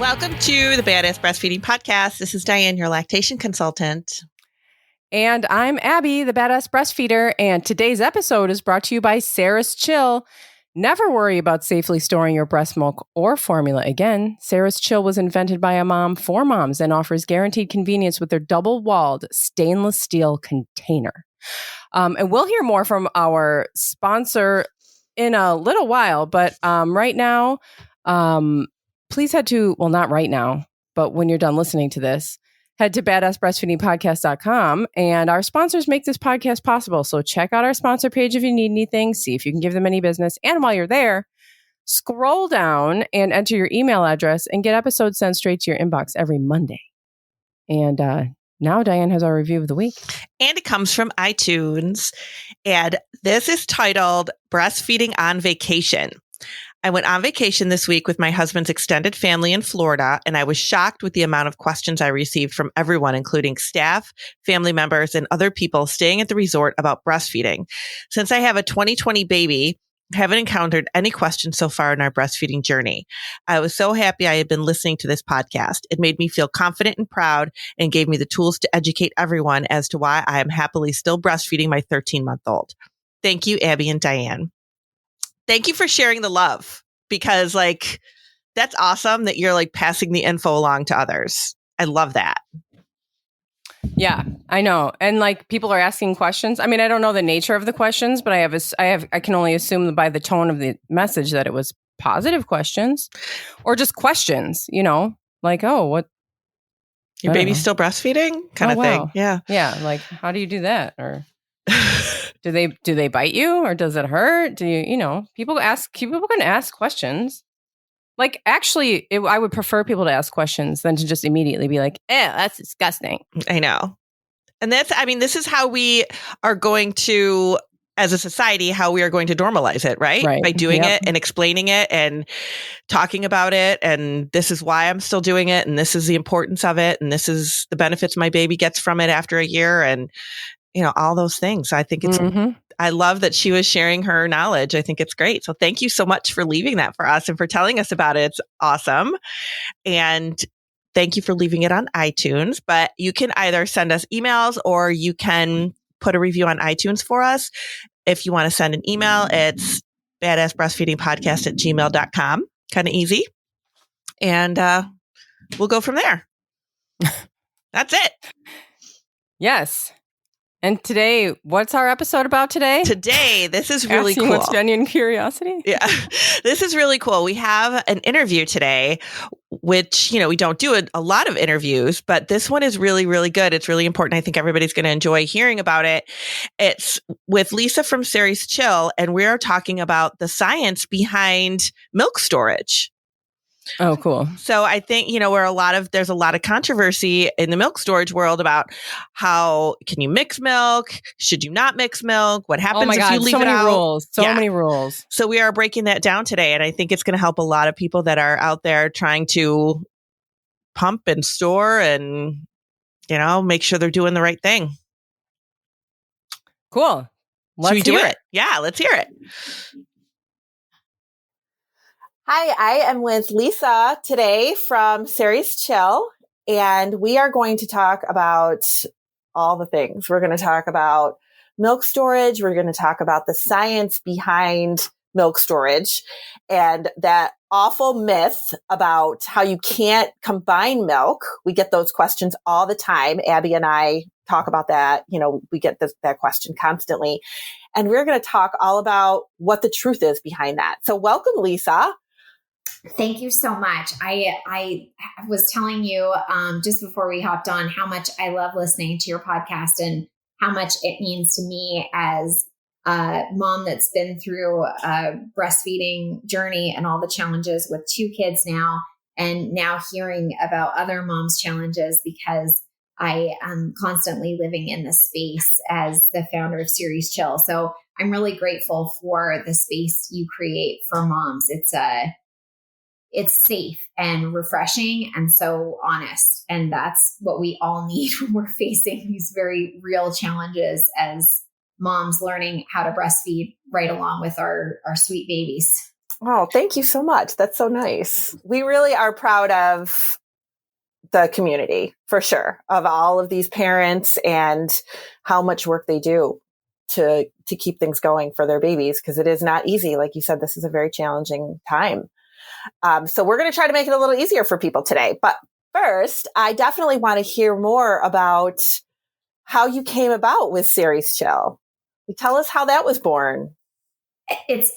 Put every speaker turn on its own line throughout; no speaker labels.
Welcome to the Badass Breastfeeding Podcast. This is Diane, your lactation consultant.
And I'm Abby, the Badass Breastfeeder. And today's episode is brought to you by Sarah's Chill. Never worry about safely storing your breast milk or formula again. Sarah's Chill was invented by a mom for moms and offers guaranteed convenience with their double-walled stainless steel container. And we'll hear more from our sponsor in a little while. But right now, please head to, well, not right now, but when you're done listening to this, head to badassbreastfeedingpodcast.com. And our sponsors make this podcast possible. So check out our sponsor page if you need anything. See if you can give them any business. And while you're there, scroll down and enter your email address and get episodes sent straight to your inbox every Monday. And now Diane has our review of the week.
And it comes from iTunes. And this is titled Breastfeeding on Vacation. I went on vacation this week with my husband's extended family in Florida, and I was shocked with the amount of questions I received from everyone, including staff, family members, and other people staying at the resort about breastfeeding. Since I have a 2020 baby, I haven't encountered any questions so far in our breastfeeding journey. I was so happy I had been listening to this podcast. It made me feel confident and proud and gave me the tools to educate everyone as to why I am happily still breastfeeding my 13-month-old. Thank you, Abby and Diane. Thank you for sharing the love, because that's awesome that you're passing the info along to others. I love that.
Yeah, I know. And people are asking questions. I mean, I don't know the nature of the questions, but I can only assume by the tone of the message that it was positive questions or just questions, oh, what?
Your baby's still breastfeeding kind of thing. Yeah.
Yeah. How do you do that? Or do they bite you, or does it hurt? Do you, people can ask questions. I would prefer people to ask questions than to just immediately be like, that's disgusting.
I know. And this is how we are going to, as a society, how we are going to normalize it, right? By doing it and explaining it and talking about it. And this is why I'm still doing it. And this is the importance of it. And this is the benefits my baby gets from it after a year. And all those things. I think I love that she was sharing her knowledge. I think it's great. So thank you so much for leaving that for us and for telling us about it. It's awesome. And thank you for leaving it on iTunes. But you can either send us emails or you can put a review on iTunes for us. If you want to send an email, it's badassbreastfeedingpodcast@gmail.com. Kind of easy. And we'll go from there. That's it.
Yes. And today, what's our episode about today?
Today, this is really cool.
What's genuine curiosity?
Yeah, this is really cool. We have an interview today, which, we don't do a lot of interviews, but this one is really, really good. It's really important. I think everybody's going to enjoy hearing about it. It's with Lisa from Sarah's Chill, and we are talking about the science behind milk storage.
Oh, cool.
So I think, there's a lot of controversy in the milk storage world about how can you mix milk? Should you not mix milk? What happens if you leave it out?
So many rules.
So we are breaking that down today. And I think it's going to help a lot of people that are out there trying to pump and store and, make sure they're doing the right thing.
Cool.
Should we do it? Yeah, let's hear it. Hi, I am with Lisa today from Sarah's Chill, and we are going to talk about all the things. We're going to talk about milk storage. We're going to talk about the science behind milk storage and that awful myth about how you can't combine milk. We get those questions all the time. Abby and I talk about that. We get that question constantly. And we're going to talk all about what the truth is behind that. So welcome, Lisa.
Thank you so much. I was telling you just before we hopped on how much I love listening to your podcast and how much it means to me as a mom that's been through a breastfeeding journey and all the challenges with 2 kids now, and now hearing about other moms' challenges because I am constantly living in this space as the founder of Sarah's Chill. So I'm really grateful for the space you create for moms. It's safe and refreshing and so honest. And that's what we all need when we're facing these very real challenges as moms learning how to breastfeed right along with our sweet babies.
Oh, thank you so much. That's so nice. We really are proud of the community, for sure, of all of these parents and how much work they do to keep things going for their babies, because it is not easy. Like you said, this is a very challenging time. So we're going to try to make it a little easier for people today. But first, I definitely want to hear more about how you came about with Series Chill. Tell us how that was born.
I think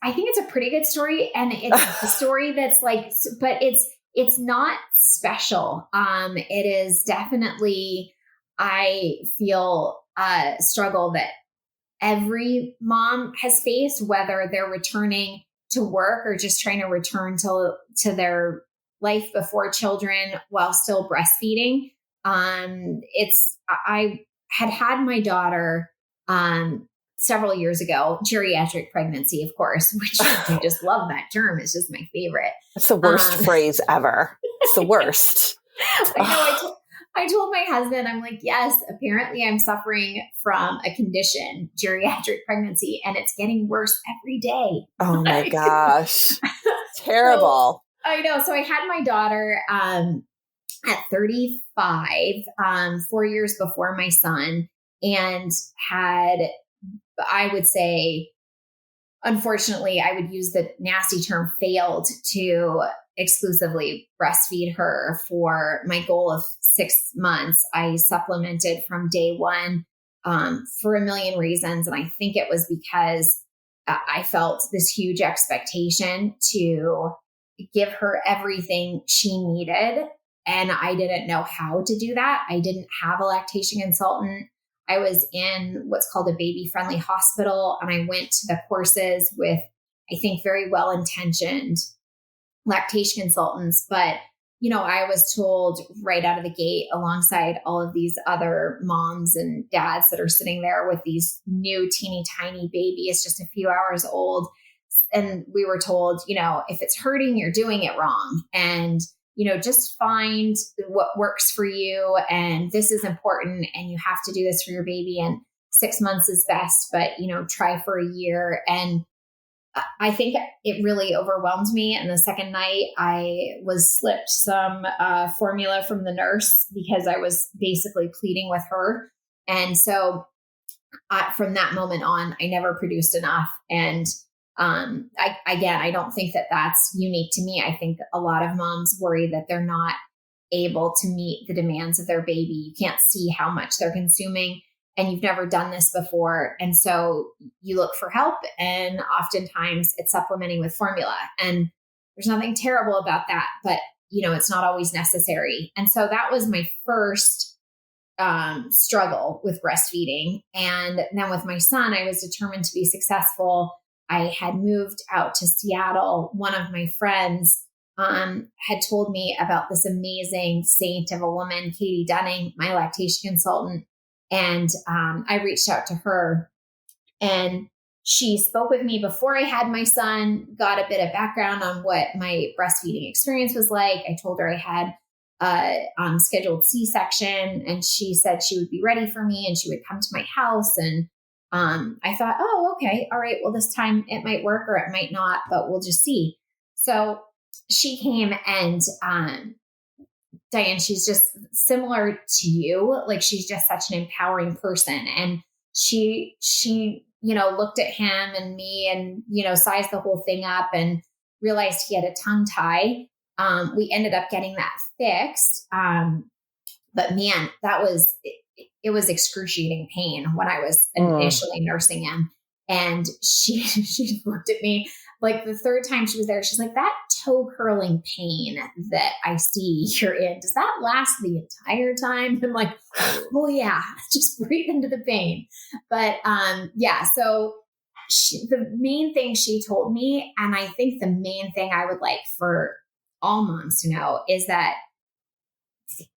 it's a pretty good story, and it's a story that's like, but it's not special. It is definitely, I feel, a struggle that every mom has faced, whether they're returning to work or just trying to return to their life before children while still breastfeeding. I had my daughter, several years ago, geriatric pregnancy, of course, which I just love that term. It's just my favorite.
It's the worst phrase ever. It's the worst.
I know. I told my husband, I'm like, yes, apparently I'm suffering from a condition, geriatric pregnancy, and it's getting worse every day.
Oh my gosh. Terrible.
So, I know. So I had my daughter at 35, 4 years before my son, and had, I would say, unfortunately, I would use the nasty term, failed to exclusively breastfeed her for my goal of 6 months. I supplemented from day one for a million reasons. And I think it was because I felt this huge expectation to give her everything she needed. And I didn't know how to do that. I didn't have a lactation consultant. I was in what's called a baby-friendly hospital, and I went to the courses with, I think, very well-intentioned lactation consultants. But, I was told right out of the gate, alongside all of these other moms and dads that are sitting there with these new teeny tiny babies, just a few hours old. And we were told, if it's hurting, you're doing it wrong. And just find what works for you. And this is important. And you have to do this for your baby. And 6 months is best, but, try for a year. And I think it really overwhelmed me. And the second night I was slipped some formula from the nurse because I was basically pleading with her. And so from that moment on, I never produced enough. And I don't think that that's unique to me. I think a lot of moms worry that they're not able to meet the demands of their baby. You can't see how much they're consuming, and you've never done this before. And so you look for help, and oftentimes it's supplementing with formula. And there's nothing terrible about that, but it's not always necessary. And so that was my first struggle with breastfeeding. And then with my son, I was determined to be successful. I had moved out to Seattle. One of my friends had told me about this amazing saint of a woman, Katie Dunning, my lactation consultant. And I reached out to her, and she spoke with me before I had my son, got a bit of background on what my breastfeeding experience was like. I told her I had a scheduled C-section, and she said she would be ready for me and she would come to my house. And I thought, oh, okay. All right. Well, this time it might work or it might not, but we'll just see. So she came, and Diane, she's just similar to you. Like, she's just such an empowering person. And she, looked at him and me and, sized the whole thing up and realized he had a tongue tie. We ended up getting that fixed. But man, it was excruciating pain when I was initially nursing him. And she looked at me like the third time she was there. She's like, that toe curling pain that I see you're in, does that last the entire time? I'm like, oh yeah, just breathe into the pain. But so the main thing she told me, and I think the main thing I would like for all moms to know, is that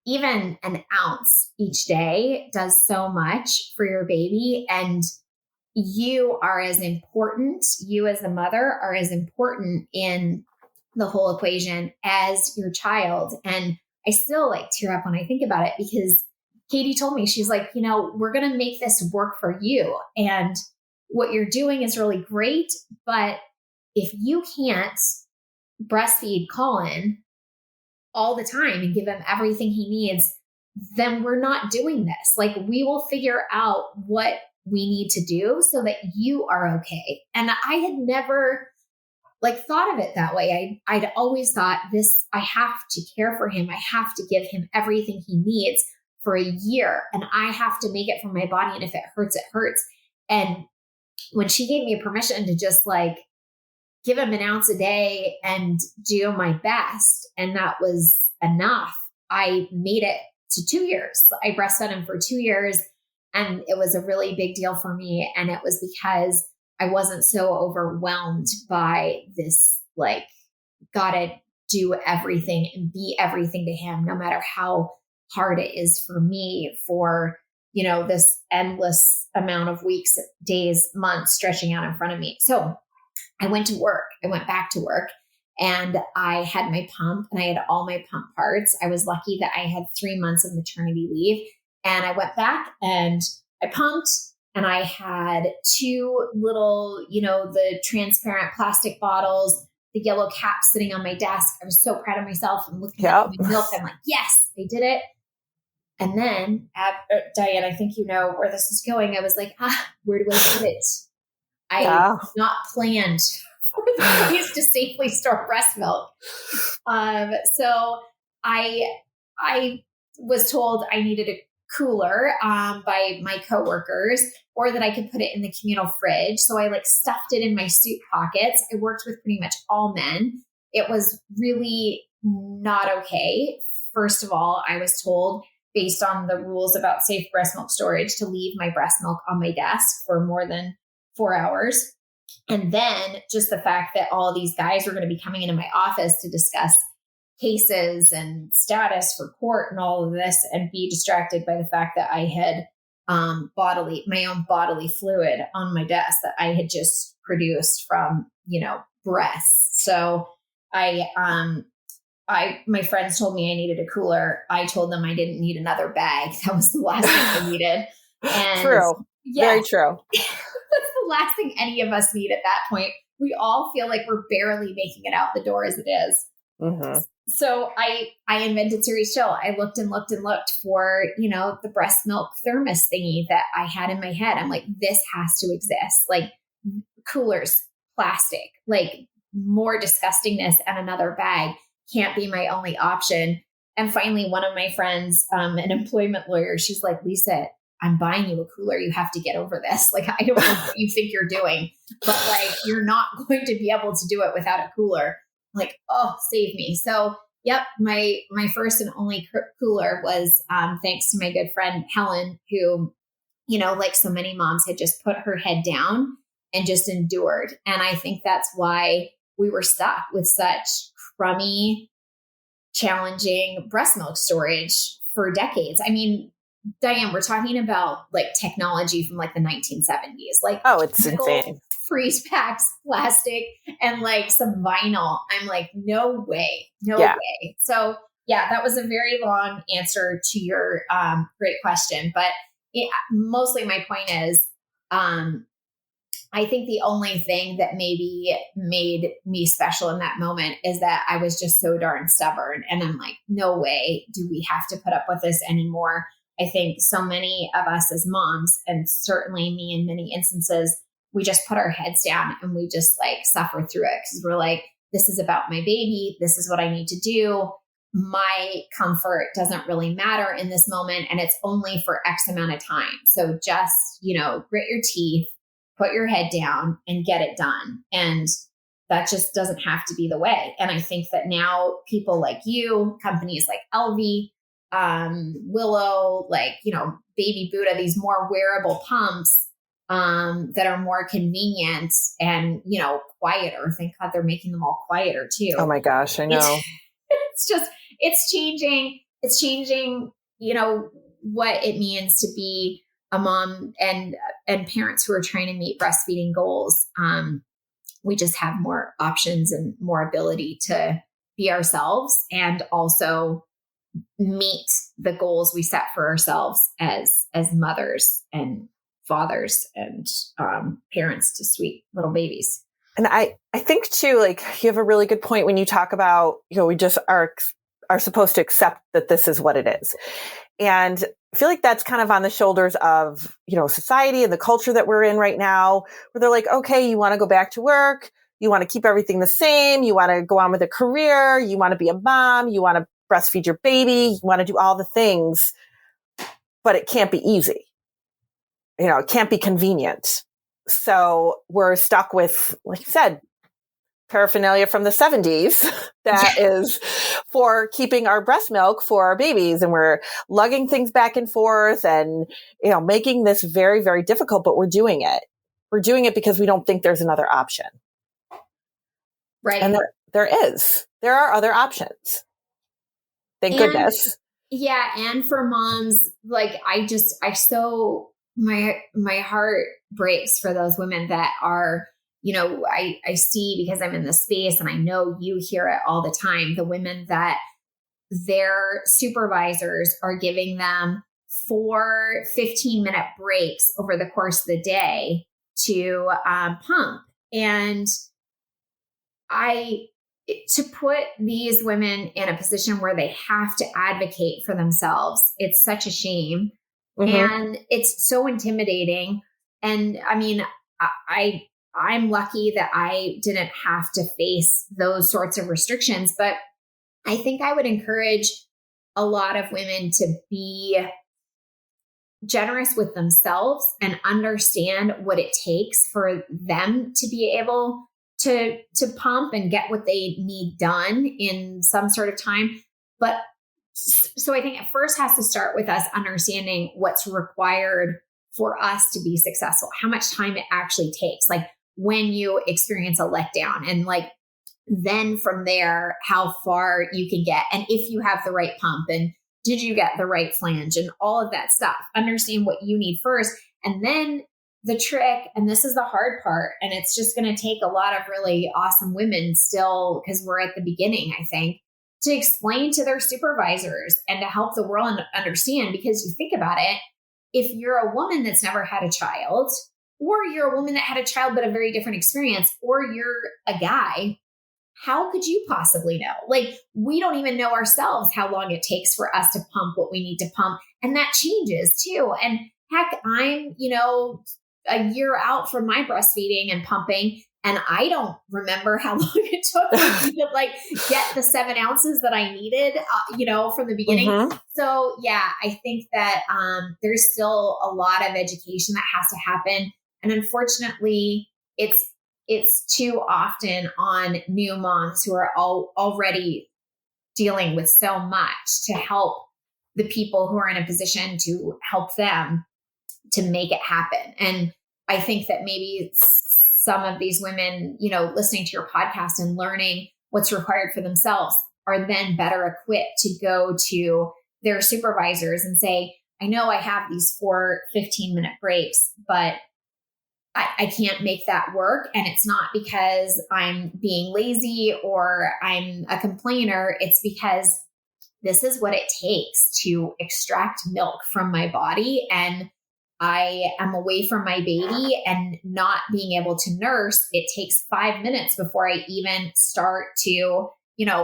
even an ounce each day does so much for your baby. And you are as important, you as a mother are as important in the whole equation as your child. And I still tear up when I think about it, because Katie told me, she's like, we're going to make this work for you. And what you're doing is really great, but if you can't breastfeed Colin all the time and give him everything he needs, then we're not doing this. Like, we will figure out what we need to do so that you are okay. And I had never thought of it that way. I'd always thought I have to care for him. I have to give him everything he needs for a year, and I have to make it for my body. And if it hurts, it hurts. And when she gave me permission to just give him an ounce a day and do my best, and that was enough, I made it to 2 years. I breastfed him for 2 years, and it was a really big deal for me. And it was because I wasn't so overwhelmed by this, gotta do everything and be everything to him, no matter how hard it is for me for, this endless amount of weeks, days, months stretching out in front of me. So I went to work. I went back to work, and I had my pump, and I had all my pump parts. I was lucky that I had 3 months of maternity leave, and I went back and I pumped, and I had 2 little, the transparent plastic bottles, the yellow cap sitting on my desk. I was so proud of myself and looking at my milk. I'm like, yes, I did it. And then, Diane, I think you know where this is going. I was like, where do I put it? I not planned for the place to safely store breast milk. So I was told I needed a cooler by my coworkers, or that I could put it in the communal fridge. So I stuffed it in my suit pockets. I worked with pretty much all men. It was really not okay. First of all, I was told, based on the rules about safe breast milk storage, to leave my breast milk on my desk for more than 4 hours. And then just the fact that all of these guys were going to be coming into my office to discuss cases and status for court and all of this, and be distracted by the fact that I had my own bodily fluid on my desk that I had just produced from, breasts. So my friends told me I needed a cooler. I told them I didn't need another bag. That was the last thing I needed. And
true. Very true.
That's the last thing any of us need at that point. We all feel like we're barely making it out the door as it is.
Mm-hmm.
So I invented Series Chill. I looked and looked and looked for, the breast milk thermos thingy that I had in my head. I'm like, this has to exist. Coolers, plastic, more disgustingness, and another bag can't be my only option. And finally, one of my friends, an employment lawyer, she's like, Lisa, I'm buying you a cooler. You have to get over this. I don't know what you think you're doing, but you're not going to be able to do it without a cooler. Oh, save me. So, yep, my first and only cooler was thanks to my good friend, Helen, who, like so many moms, had just put her head down and just endured. And I think that's why we were stuck with such crummy, challenging breast milk storage for decades. I mean, Diane, we're talking about technology from the 1970s.
Oh, it's insane.
Freeze packs, plastic, and some vinyl. I'm like, no way. Way. So yeah, that was a very long answer to your great question. But mostly my point is, I think the only thing that maybe made me special in that moment is that I was just so darn stubborn. And I'm like, no way do we have to put up with this anymore. I think so many of us as moms, and certainly me in many instances, we just put our heads down and we just suffer through it, because we're like, this is about my baby. This is what I need to do. My comfort doesn't really matter in this moment, and it's only for X amount of time. So just, grit your teeth, put your head down and get it done. And that just doesn't have to be the way. And I think that now people like you, companies like LV, Willow, Baby Buddha, these more wearable pumps that are more convenient and, quieter. Thank God they're making them all quieter too.
Oh my gosh, I know.
It's changing. It's changing, what it means to be a mom and parents who are trying to meet breastfeeding goals. We just have more options and more ability to be ourselves and also meet the goals we set for ourselves as mothers and fathers and parents to sweet little babies.
And I think too, like you have a really good point when you talk about, we just are supposed to accept that this is what it is. And I feel like that's kind of on the shoulders of, society and the culture that we're in right now, where they're like, okay, you want to go back to work. You want to keep everything the same. You want to go on with a career. You want to be a mom. You want to breastfeed your baby. You want to do all the things, but it can't be easy. It can't be convenient. So we're stuck with, like you said, paraphernalia from the 70s that is for keeping our breast milk for our babies. And we're lugging things back and forth and, making this very, very difficult, but we're doing it. We're doing it because we don't think there's another option.
Right.
And there are other options. Thank goodness.
Yeah. And for moms, like my heart breaks for those women that are, I see, because I'm in the space and I know you hear it all the time, the women that their supervisors are giving them 4 15-minute breaks over the course of the day to pump. And to put these women in a position where they have to advocate for themselves, it's such a shame. Mm-hmm. And it's so intimidating. And I mean, I'm lucky that I didn't have to face those sorts of restrictions, but I think I would encourage a lot of women to be generous with themselves and understand what it takes for them to be able to pump and get what they need done in some sort of time. But so I think it first has to start with us understanding what's required for us to be successful, how much time it actually takes, like when you experience a letdown, and like then from there, how far you can get. And if you have the right pump, and did you get the right flange, and all of that stuff, understand what you need first. And then the trick, and this is the hard part, and it's just going to take a lot of really awesome women still, because we're at the beginning, I think, to explain to their supervisors and to help the world understand. Because you think about it, if you're a woman that's never had a child, or you're a woman that had a child but a very different experience, or you're a guy, how could you possibly know? Like, we don't even know ourselves how long it takes for us to pump what we need to pump. And that changes too. And heck, I'm, a year out from my breastfeeding and pumping, and I don't remember how long it took for me to like get the 7 ounces that I needed, from the beginning. Mm-hmm. So yeah, I think that there's still a lot of education that has to happen. And unfortunately, it's too often on new moms who are already dealing with so much to help the people who are in a position to help them to make it happen. And I think that maybe some of these women, listening to your podcast and learning what's required for themselves are then better equipped to go to their supervisors and say, I know I have these 4 15-minute breaks, but I can't make that work. And it's not because I'm being lazy or I'm a complainer. It's because this is what it takes to extract milk from my body. And I am away from my baby and not being able to nurse. It takes 5 minutes before I even start to,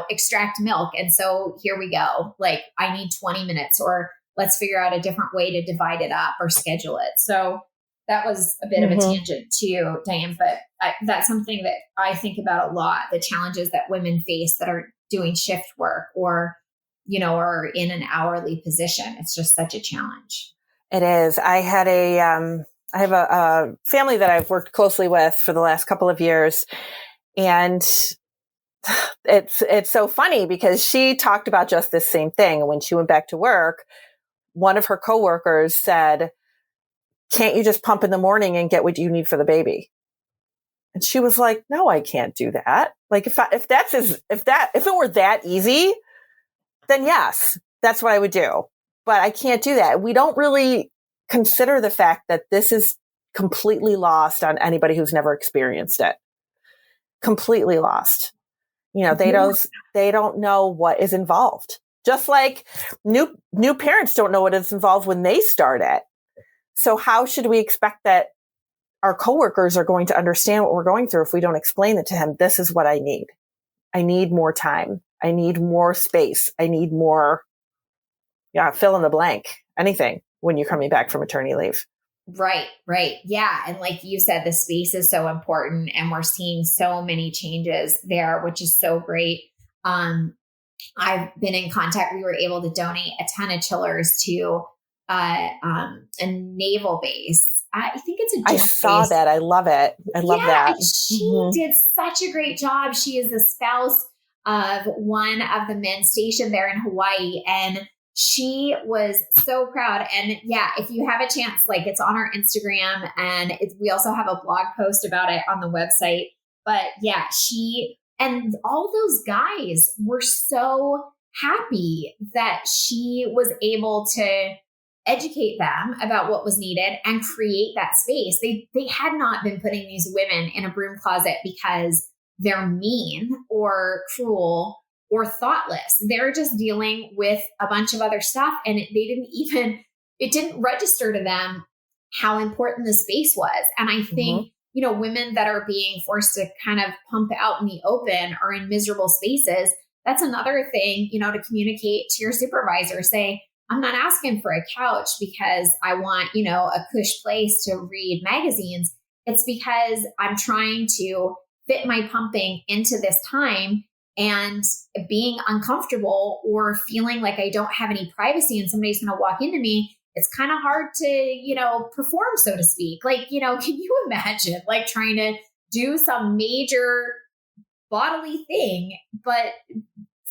extract milk. And so here we go. Like, I need 20 minutes, or let's figure out a different way to divide it up or schedule it. So that was a bit of a tangent too, Diane, but that's something that I think about a lot, the challenges that women face that are doing shift work or, are in an hourly position. It's just such a challenge.
It is. I have a family that I've worked closely with for the last couple of years. And it's so funny because she talked about just this same thing. When she went back to work, one of her coworkers said, can't you just pump in the morning and get what you need for the baby? And she was like, no, I can't do that. Like if it were that easy, then yes, that's what I would do. But I can't do that. We don't really consider the fact that this is completely lost on anybody who's never experienced it. Completely lost. They don't know what is involved. Just like new parents don't know what is involved when they start it. So how should we expect that our coworkers are going to understand what we're going through if we don't explain it to him. This is what I need. I need more time. I need more space. I need more, fill in the blank, anything when you're coming back from maternity leave.
Right. Yeah. And like you said, the space is so important and we're seeing so many changes there, which is so great. I've been in contact. We were able to donate a ton of chillers to a naval base. I think it's a
I saw that. I love it. I love that.
She did such a great job. She is the spouse of one of the men stationed there in Hawaii. And she was so proud. And yeah, if you have a chance, like it's on our Instagram and we also have a blog post about it on the website. But yeah, she and all those guys were so happy that she was able to educate them about what was needed and create that space. They had not been putting these women in a broom closet because they're mean or cruel or thoughtless. They're just dealing with a bunch of other stuff. And it didn't register to them how important the space was. And I think, women that are being forced to kind of pump out in the open or in miserable spaces, that's another thing, to communicate to your supervisor. Say, I'm not asking for a couch because I want, a cush place to read magazines. It's because I'm trying to fit my pumping into this time, and being uncomfortable or feeling like I don't have any privacy and somebody's going to walk into me, it's kind of hard to, perform, so to speak. Like, can you imagine like trying to do some major bodily thing, but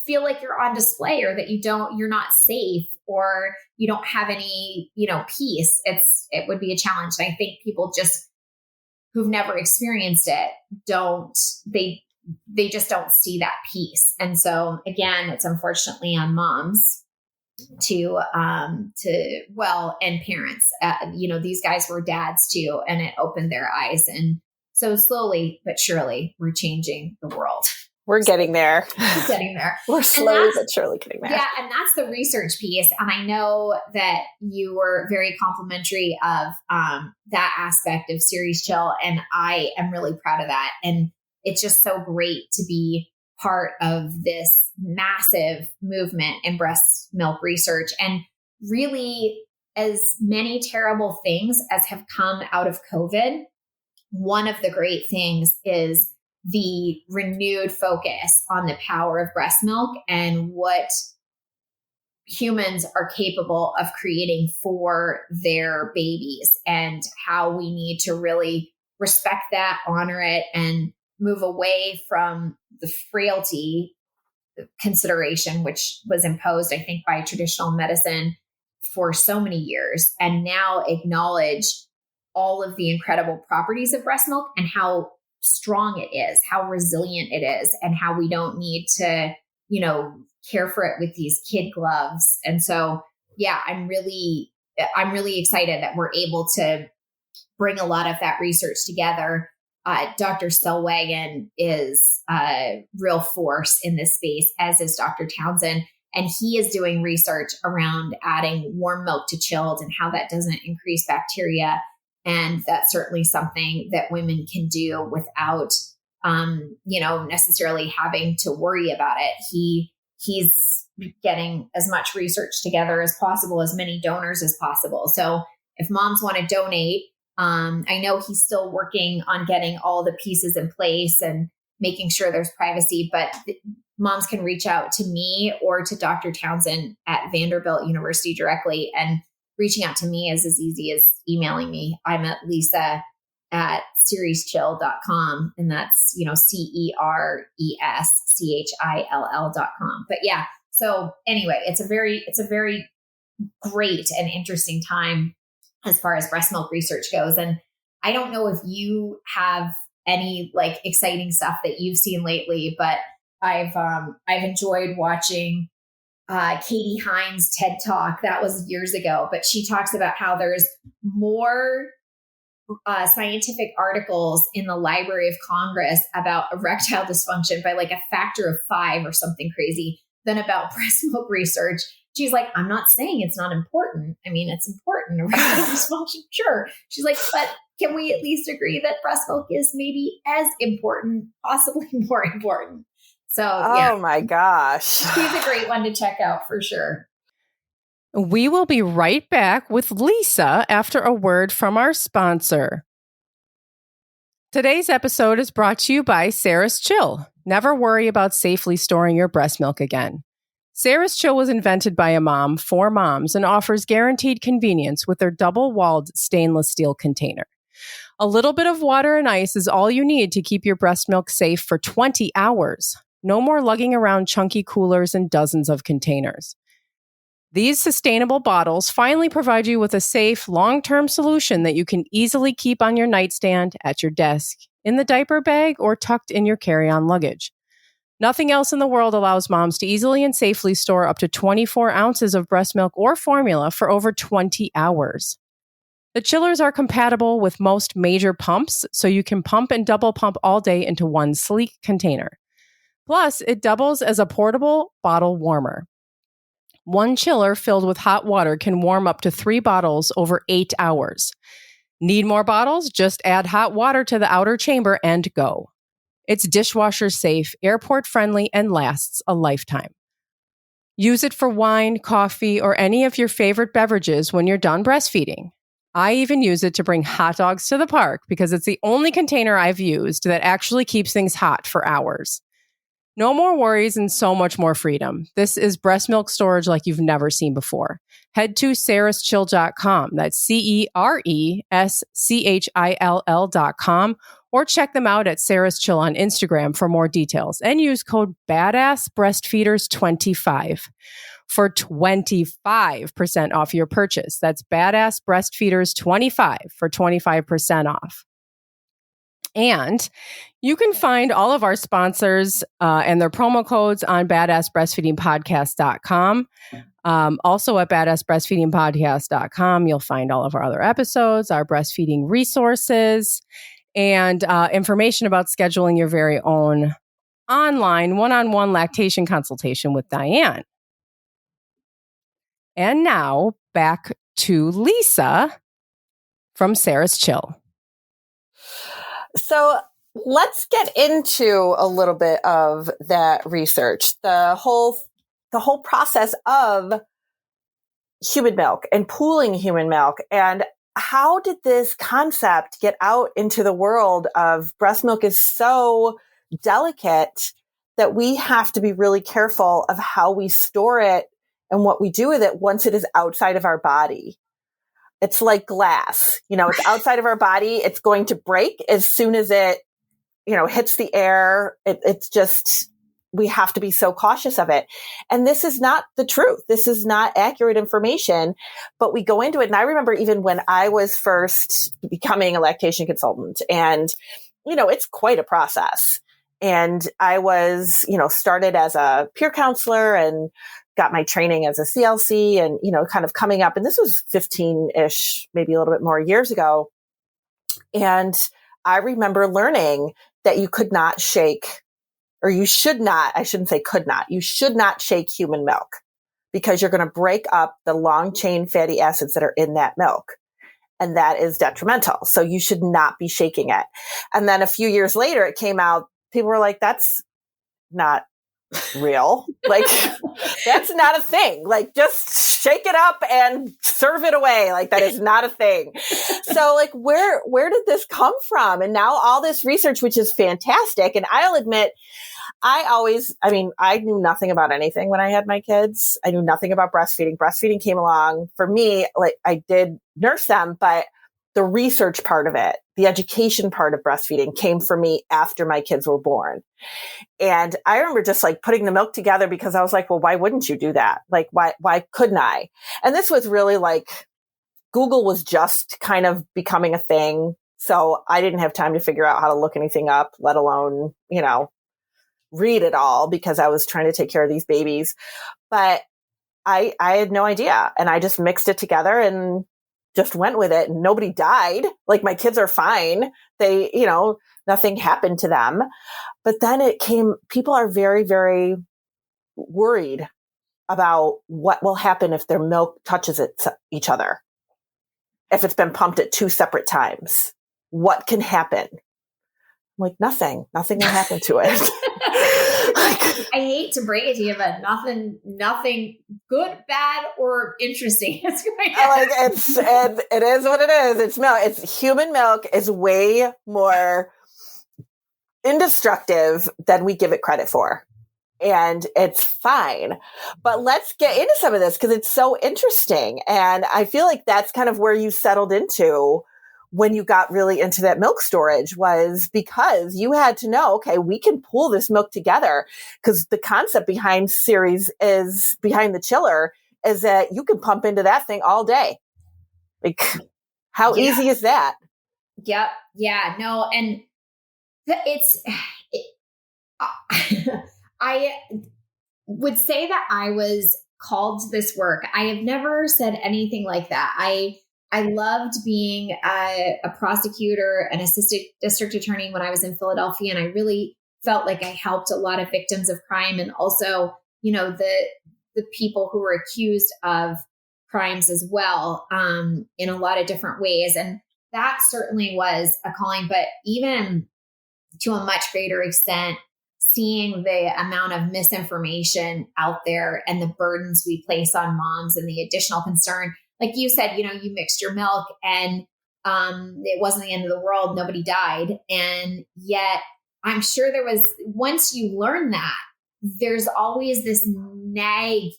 feel like you're on display or that you're not safe or you don't have any, peace. It would be a challenge. And I think people just who've never experienced it they just don't see that piece. And so again, it's unfortunately on moms and parents, these guys were dads too, and it opened their eyes. And so slowly but surely we're changing the world.
We're getting there. We're slowly but surely getting there.
Yeah. And that's the research piece. And I know that you were very complimentary of that aspect of Series Chill. And I am really proud of that. And it's just so great to be part of this massive movement in breast milk research. And really, as many terrible things as have come out of COVID, one of the great things is the renewed focus on the power of breast milk and what humans are capable of creating for their babies, and how we need to really respect that, honor it, and move away from the frailty consideration, which was imposed, I think, by traditional medicine for so many years, and now acknowledge all of the incredible properties of breast milk and how strong it is, how resilient it is, and how we don't need to, care for it with these kid gloves. And so, yeah, I'm really excited that we're able to bring a lot of that research together. Dr. Stellwagen is a real force in this space, as is Dr. Townsend. And he is doing research around adding warm milk to chilled and how that doesn't increase bacteria. And that's certainly something that women can do without, necessarily having to worry about it. He's getting as much research together as possible, as many donors as possible. So if moms want to donate, I know he's still working on getting all the pieces in place and making sure there's privacy, but moms can reach out to me or to Dr. Townsend at Vanderbilt University directly. And reaching out to me is as easy as emailing me. I'm at lisa@serieschill.com, and that's, CERESCHILL.com. But yeah, so anyway, it's a very great and interesting time as far as breast milk research goes. And I don't know if you have any like exciting stuff that you've seen lately, but I've enjoyed watching Katie Hines' TED Talk. That was years ago, but she talks about how there's more scientific articles in the Library of Congress about erectile dysfunction by like a factor of 5 or something crazy than about breast milk research. She's like, I'm not saying it's not important. I mean, it's important. Erectile dysfunction, sure. She's like, but can we at least agree that breast milk is maybe as important, possibly more important? So, yeah.
Oh my gosh.
She's a great one to check out for sure.
We will be right back with Lisa after a word from our sponsor. Today's episode is brought to you by Sarah's Chill. Never worry about safely storing your breast milk again. Sarah's Chill was invented by a mom for moms and offers guaranteed convenience with their double-walled stainless steel container. A little bit of water and ice is all you need to keep your breast milk safe for 20 hours. No more lugging around chunky coolers and dozens of containers. These sustainable bottles finally provide you with a safe, long-term solution that you can easily keep on your nightstand, at your desk, in the diaper bag, or tucked in your carry-on luggage. Nothing else in the world allows moms to easily and safely store up to 24 ounces of breast milk or formula for over 20 hours. The chillers are compatible with most major pumps, so you can pump and double pump all day into one sleek container. Plus, it doubles as a portable bottle warmer. One chiller filled with hot water can warm up to 3 bottles over 8 hours. Need more bottles? Just add hot water to the outer chamber and go. It's dishwasher safe, airport friendly, and lasts a lifetime. Use it for wine, coffee, or any of your favorite beverages when you're done breastfeeding. I even use it to bring hot dogs to the park because it's the only container I've used that actually keeps things hot for hours. No more worries and so much more freedom. This is breast milk storage like you've never seen before. Head to sarahschill.com. That's CERESCHILL.com, or check them out at Sarah's Chill on Instagram for more details, and use code BADASSBreastfeeders25 for 25% off your purchase. That's Badass Breastfeeders 25 for 25% off. And you can find all of our sponsors and their promo codes on badassbreastfeedingpodcast.com. Also at badassbreastfeedingpodcast.com, you'll find all of our other episodes, our breastfeeding resources, and information about scheduling your very own online one-on-one lactation consultation with Diane. And now back to Lisa from Sarah's Chill.
So let's get into a little bit of that research, the whole process of human milk and pooling human milk. And how did this concept get out into the world of breast milk is so delicate that we have to be really careful of how we store it and what we do with it once it is outside of our body. It's like glass, it's outside of our body. It's going to break as soon as it, hits the air. It's just, we have to be so cautious of it. And this is not the truth. This is not accurate information, but we go into it. And I remember even when I was first becoming a lactation consultant, and, it's quite a process. And I was, started as a peer counselor and got my training as a CLC and, kind of coming up. And this was 15-ish, maybe a little bit more years ago. And I remember learning that you could not shake, or you should not, I shouldn't say could not, you should not shake human milk because you're going to break up the long chain fatty acids that are in that milk. And that is detrimental. So you should not be shaking it. And then a few years later, it came out, people were like, that's not real. Like, that's not a thing. Like, just shake it up and serve it away. Like, that is not a thing. So, like, where did this come from? And now all this research, which is fantastic. And I'll admit, I knew nothing about anything when I had my kids. I knew nothing about breastfeeding. Breastfeeding came along for me. Like, I did nurse them, but the research part of it, the education part of breastfeeding came for me after my kids were born. And I remember just like putting the milk together because I was like, well, why wouldn't you do that? Like, why couldn't I? And this was really like, Google was just kind of becoming a thing. So I didn't have time to figure out how to look anything up, let alone, read it all because I was trying to take care of these babies. But I had no idea. And I just mixed it together and just went with it, and nobody died. Like, my kids are fine. They, nothing happened to them. But then people are very, very worried about what will happen if their milk touches each other, if it's been pumped at 2 separate times. what can happen? I'm like, nothing will happen to it.
I hate to break it to you, but nothing good, bad, or interesting is going to happen.
It is what it is. It's milk. It's human milk is way more indestructive than we give it credit for. And it's fine. But let's get into some of this because it's so interesting. And I feel like that's kind of where you settled into when you got really into that milk storage, was because you had to know, okay, we can pool this milk together, because the concept behind behind the chiller is that you can pump into that thing all day. Like, how easy is that?
Yep. Yeah, no. And I would say that I was called to this work. I have never said anything like that. I loved being a prosecutor, an assistant district attorney when I was in Philadelphia. And I really felt like I helped a lot of victims of crime, and also, the people who were accused of crimes as well, in a lot of different ways. And that certainly was a calling, but even to a much greater extent, seeing the amount of misinformation out there and the burdens we place on moms and the additional concern. Like you said, you mixed your milk and it wasn't the end of the world. Nobody died. And yet I'm sure once you learn that, there's always this nagging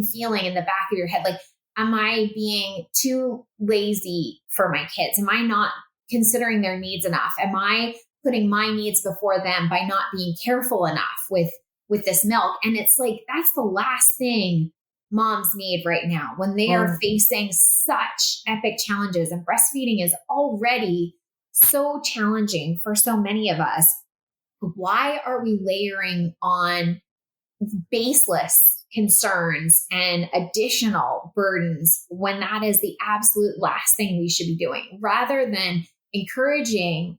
feeling in the back of your head. Like, am I being too lazy for my kids? Am I not considering their needs enough? Am I putting my needs before them by not being careful enough with this milk? And it's like, that's the last thing moms need right now when they are facing such epic challenges. And breastfeeding is already so challenging for so many of us. Why are we layering on baseless concerns and additional burdens when that is the absolute last thing we should be doing, rather than encouraging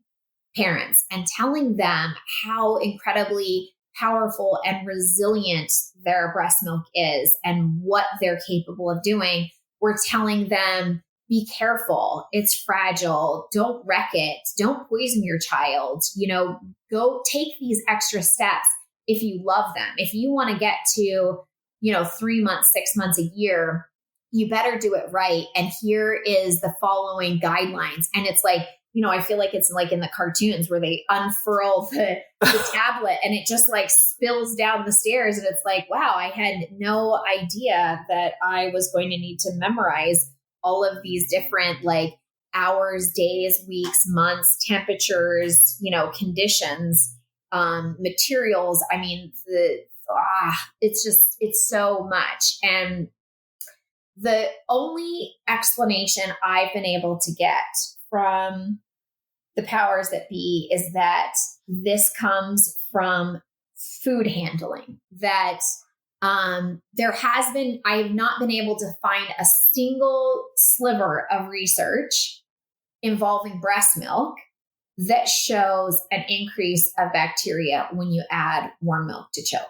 parents and telling them how incredibly powerful and resilient their breast milk is and what they're capable of doing? We're telling them, be careful. It's fragile. Don't wreck it. Don't poison your child. Go take these extra steps if you love them. If you want to get to, 3 months, 6 months, a year, you better do it right. And here is the following guidelines. And it's like, I feel like it's like in the cartoons where they unfurl the tablet and it just like spills down the stairs. And it's like, wow, I had no idea that I was going to need to memorize all of these different like hours, days, weeks, months, temperatures, conditions, materials. I mean, it's so much. And the only explanation I've been able to get from the powers that be is that this comes from food handling, that I have not been able to find a single sliver of research involving breast milk that shows an increase of bacteria when you add warm milk to chill.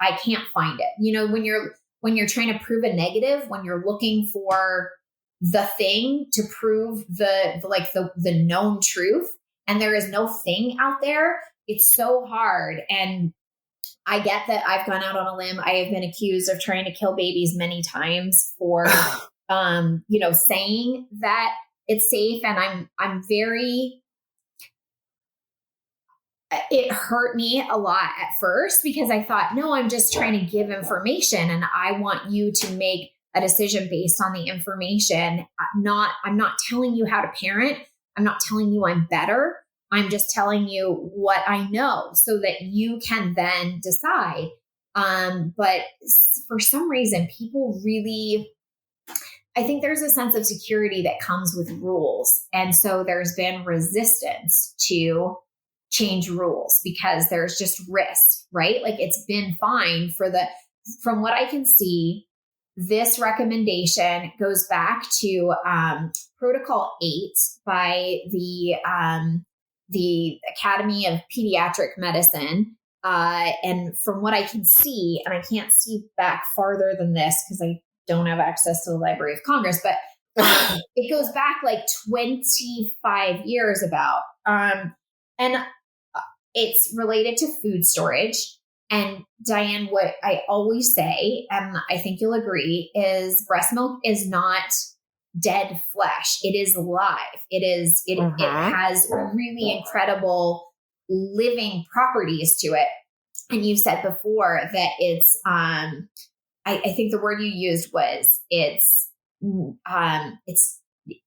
I can't find it. When you're trying to prove a negative, when you're looking for the thing to prove the known truth, and there is no thing out there, it's so hard. And I get that I've gone out on a limb. I have been accused of trying to kill babies many times for, saying that it's safe. And I'm very, it hurt me a lot at first because I thought, no, I'm just trying to give information and I want you to make a decision based on the information. I'm not telling you how to parent. I'm not telling you I'm better. I'm just telling you what I know so that you can then decide. But for some reason, people really, I think there's a sense of security that comes with rules. And so there's been resistance to change rules because there's just risk, right? Like it's been fine from what I can see, this recommendation goes back to Protocol 8 by the Academy of Pediatric Medicine. And from what I can see, and I can't see back farther than this because I don't have access to the Library of Congress, but It goes back like 25 years about. And it's related to food storage. And Diane, what I always say, and I think you'll agree, is breast milk is not dead flesh. It is alive. It has really incredible living properties to it. And you said before that it's, I think the word you used was it's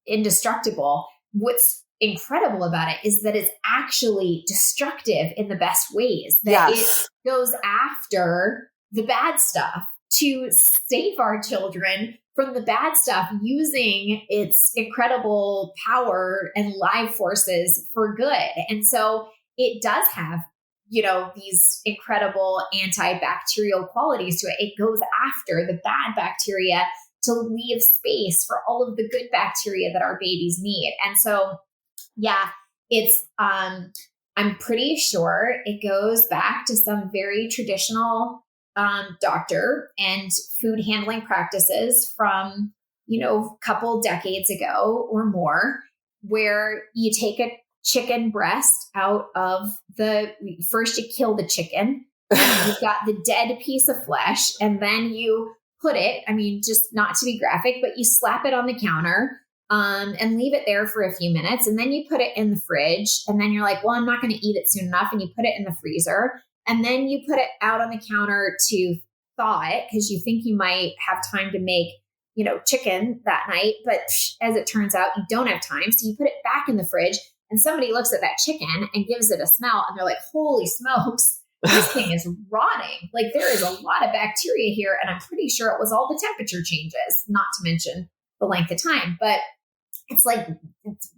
indestructible. What's incredible about it is that it's actually destructive in the best ways, that it goes after the bad stuff to save our children from the bad stuff, using its incredible power and live forces for good. And so it does have, these incredible antibacterial qualities to it. It goes after the bad bacteria to leave space for all of the good bacteria that our babies need. And so, it's, I'm pretty sure it goes back to some very traditional doctor and food handling practices from, a couple decades ago or more, where you take a chicken breast out of first you kill the chicken, and you've got the dead piece of flesh, and then you put it, just not to be graphic, but you slap it on the counter and leave it there for a few minutes. And then you put it in the fridge, and then you're like, well, I'm not going to eat it soon enough. And you put it in the freezer, and then you put it out on the counter to thaw it, because you think you might have time to make, chicken that night. But as it turns out, you don't have time. So you put it back in the fridge, and somebody looks at that chicken and gives it a smell, and they're like, holy smokes, this thing is rotting. Like, there is a lot of bacteria here. And I'm pretty sure it was all the temperature changes, not to mention the length of time. But it's like,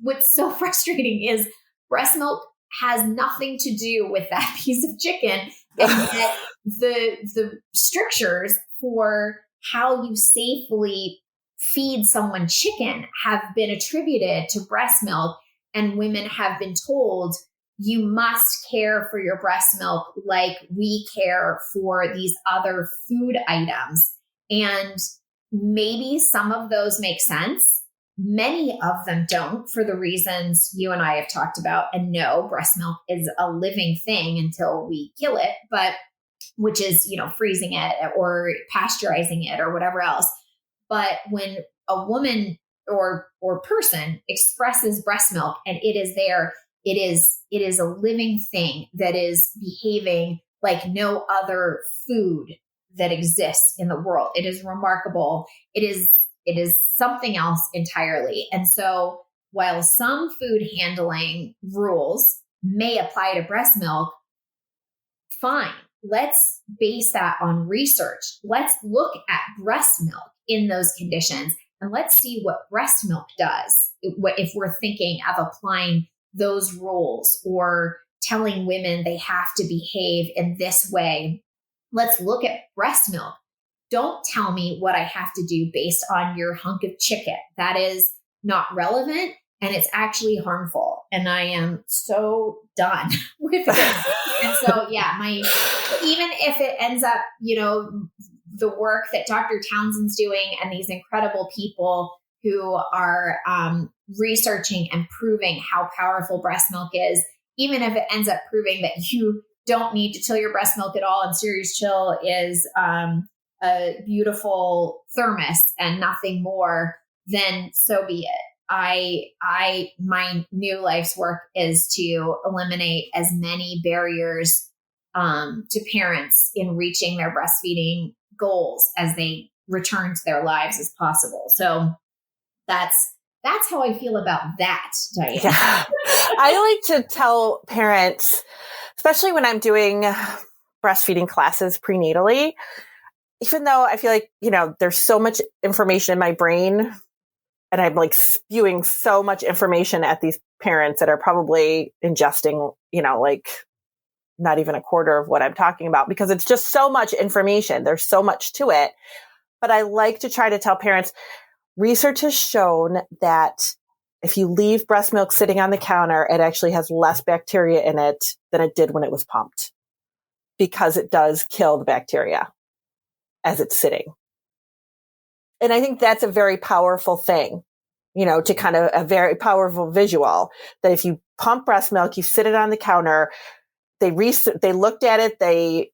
what's so frustrating is breast milk has nothing to do with that piece of chicken. And yet the strictures for how you safely feed someone chicken have been attributed to breast milk. And women have been told, you must care for your breast milk like we care for these other food items. And maybe some of those make sense. Many of them don't, for the reasons you and I have talked about. And no, breast milk is a living thing until we kill it, but which is, freezing it or pasteurizing it or whatever else. But when a woman or person expresses breast milk and it is there, it is a living thing that is behaving like no other food that exists in the world. It is remarkable. It is something else entirely. And so while some food handling rules may apply to breast milk, fine. Let's base that on research. Let's look at breast milk in those conditions, and let's see what breast milk does if we're thinking of applying those rules or telling women they have to behave in this way. Let's look at breast milk. Don't tell me what I have to do based on your hunk of chicken. That is not relevant, and it's actually harmful. And I am so done with it. And so, even if it ends up, the work that Dr. Townsend's doing and these incredible people who are researching and proving how powerful breast milk is, even if it ends up proving that you don't need to chill your breast milk at all, and Serious Chill is a beautiful thermos and nothing more, then so be it. My new life's work is to eliminate as many barriers to parents in reaching their breastfeeding goals as they return to their lives as possible. So that's how I feel about that, Diane.
Yeah. I like to tell parents, especially when I'm doing breastfeeding classes prenatally, even though I feel like, there's so much information in my brain, and I'm like spewing so much information at these parents that are probably ingesting, like not even a quarter of what I'm talking about, because it's just so much information. There's so much to it. But I like to try to tell parents, research has shown that if you leave breast milk sitting on the counter, it actually has less bacteria in it than it did when it was pumped, because it does kill the bacteria as it's sitting. And I think that's a very powerful thing. to kind of a very powerful visual that if you pump breast milk, you sit it on the counter, they looked at it, they,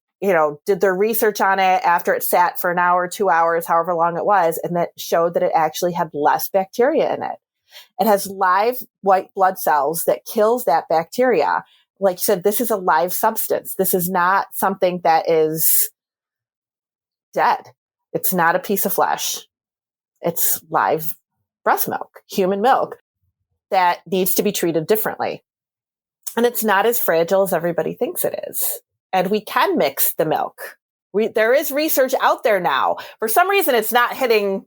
did their research on it after it sat for an hour, 2 hours, however long it was. And that showed that it actually had less bacteria in it. It has live white blood cells that kills that bacteria. Like you said, this is a live substance. This is not something that is dead. It's not a piece of flesh. It's live breast milk, human milk that needs to be treated differently. And it's not as fragile as everybody thinks it is. And we can mix the milk. There is research out there now. For some reason, it's not hitting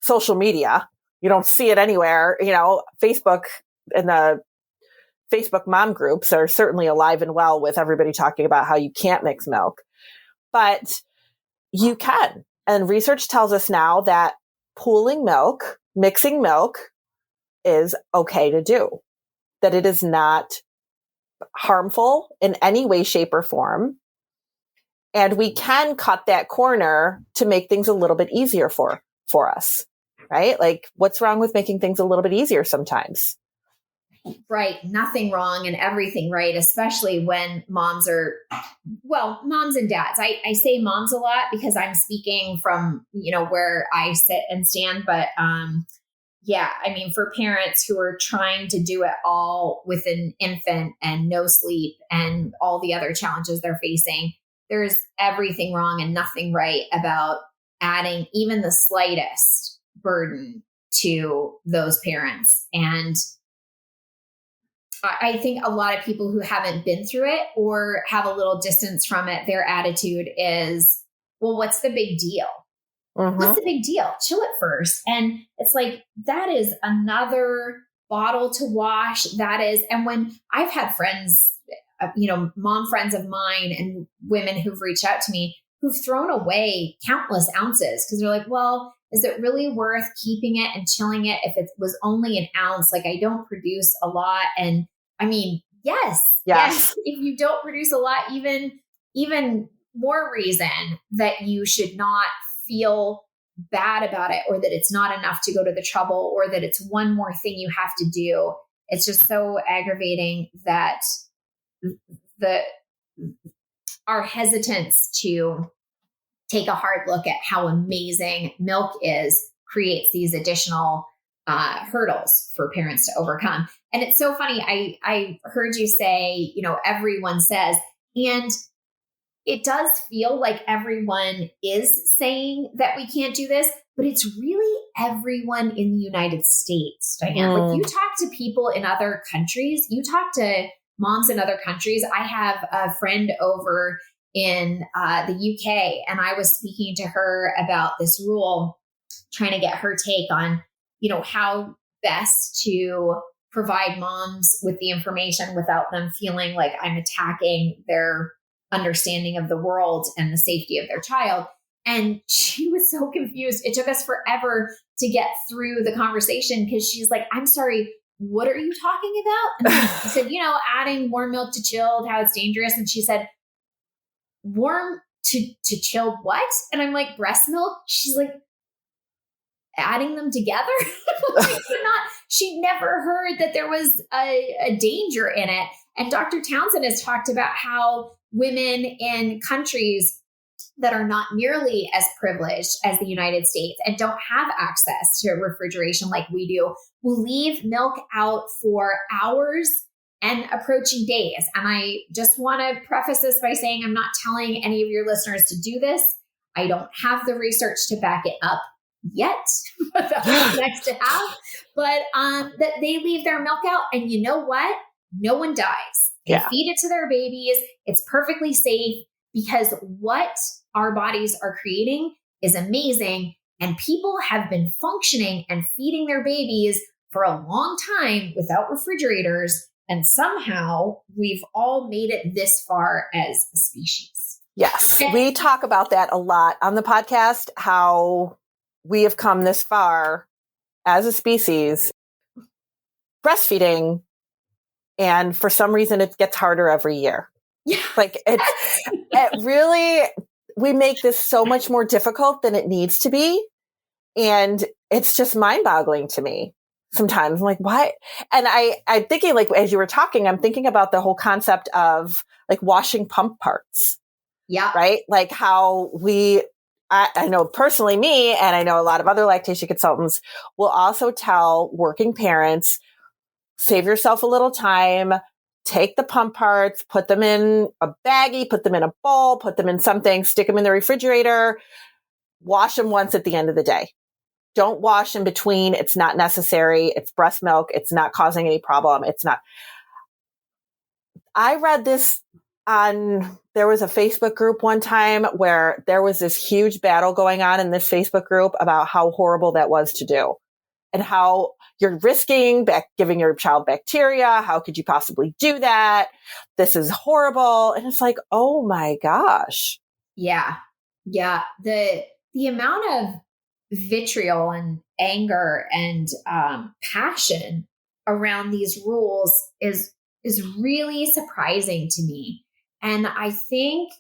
social media. You don't see it anywhere. Facebook and the Facebook mom groups are certainly alive and well with everybody talking about how you can't mix milk. But you can. And research tells us now that pooling milk, mixing milk is okay to do. That it is not harmful in any way, shape, or form. And we can cut that corner to make things a little bit easier for us, right? Like, what's wrong with making things a little bit easier sometimes?
Right. Nothing wrong and everything right, especially when moms and dads. I say moms a lot because I'm speaking from, where I sit and stand. But for parents who are trying to do it all with an infant and no sleep and all the other challenges they're facing, there's everything wrong and nothing right about adding even the slightest burden to those parents. And I think a lot of people who haven't been through it or have a little distance from it, their attitude is, well, what's the big deal?
Mm-hmm.
What's the big deal? Chill it first. And it's like, that is another bottle to wash. And when I've had friends, mom friends of mine and women who've reached out to me who've thrown away countless ounces because they're like, well, is it really worth keeping it and chilling it if it was only an ounce? Like, I don't produce a lot. And I mean, yes. If you don't produce a lot, even more reason that you should not feel bad about it, or that it's not enough to go to the trouble, or that it's one more thing you have to do. It's just so aggravating that our hesitance to take a hard look at how amazing milk is creates these additional hurdles for parents to overcome. And it's so funny. I heard you say, everyone says, and it does feel like everyone is saying that we can't do this, but it's really everyone in the United States, Diane. Like, you talk to people in other countries, you talk to moms in other countries. I have a friend over in the UK, and I was speaking to her about this rule, trying to get her take on, how best to provide moms with the information without them feeling like I'm attacking their understanding of the world and the safety of their child. And she was so confused. It took us forever to get through the conversation because she's like, I'm sorry, what are you talking about? And I said, adding warm milk to chilled, how it's dangerous. And she said, warm to chilled what? And I'm like, breast milk? She's like, adding them together? She never heard that there was a danger in it. And Dr. Townsend has talked about how women in countries that are not nearly as privileged as the United States and don't have access to refrigeration like we do will leave milk out for hours and approaching days. And I just want to preface this by saying I'm not telling any of your listeners to do this. I don't have the research to back it up yet, but that's next to have. But that they leave their milk out, and you know what? No one dies. They feed it to their babies. It's perfectly safe because what our bodies are creating is amazing. And people have been functioning and feeding their babies for a long time without refrigerators. And somehow we've all made it this far as a species.
Yes. We talk about that a lot on the podcast, how we have come this far as a species breastfeeding. And for some reason, it gets harder every year.
Yeah.
Like it really, we make this so much more difficult than it needs to be. And it's just mind boggling to me. sometimes. I'm like, why? And I'm thinking, like, as you were talking, I'm thinking about the whole concept of like washing pump parts.
Yeah.
Right. Like how I know personally me, and I know a lot of other lactation consultants will also tell working parents, save yourself a little time, take the pump parts, put them in a baggie, put them in a bowl, put them in something, stick them in the refrigerator, wash them once at the end of the day. Don't wash in between. It's not necessary. It's breast milk. It's not causing any problem. It's not. I read this there was a Facebook group one time where there was this huge battle going on in this Facebook group about how horrible that was to do and how you're risking giving your child bacteria. How could you possibly do that? This is horrible. And it's like, oh my gosh.
Yeah. Yeah. The amount of vitriol and anger and passion around these rules is really surprising to me. And I think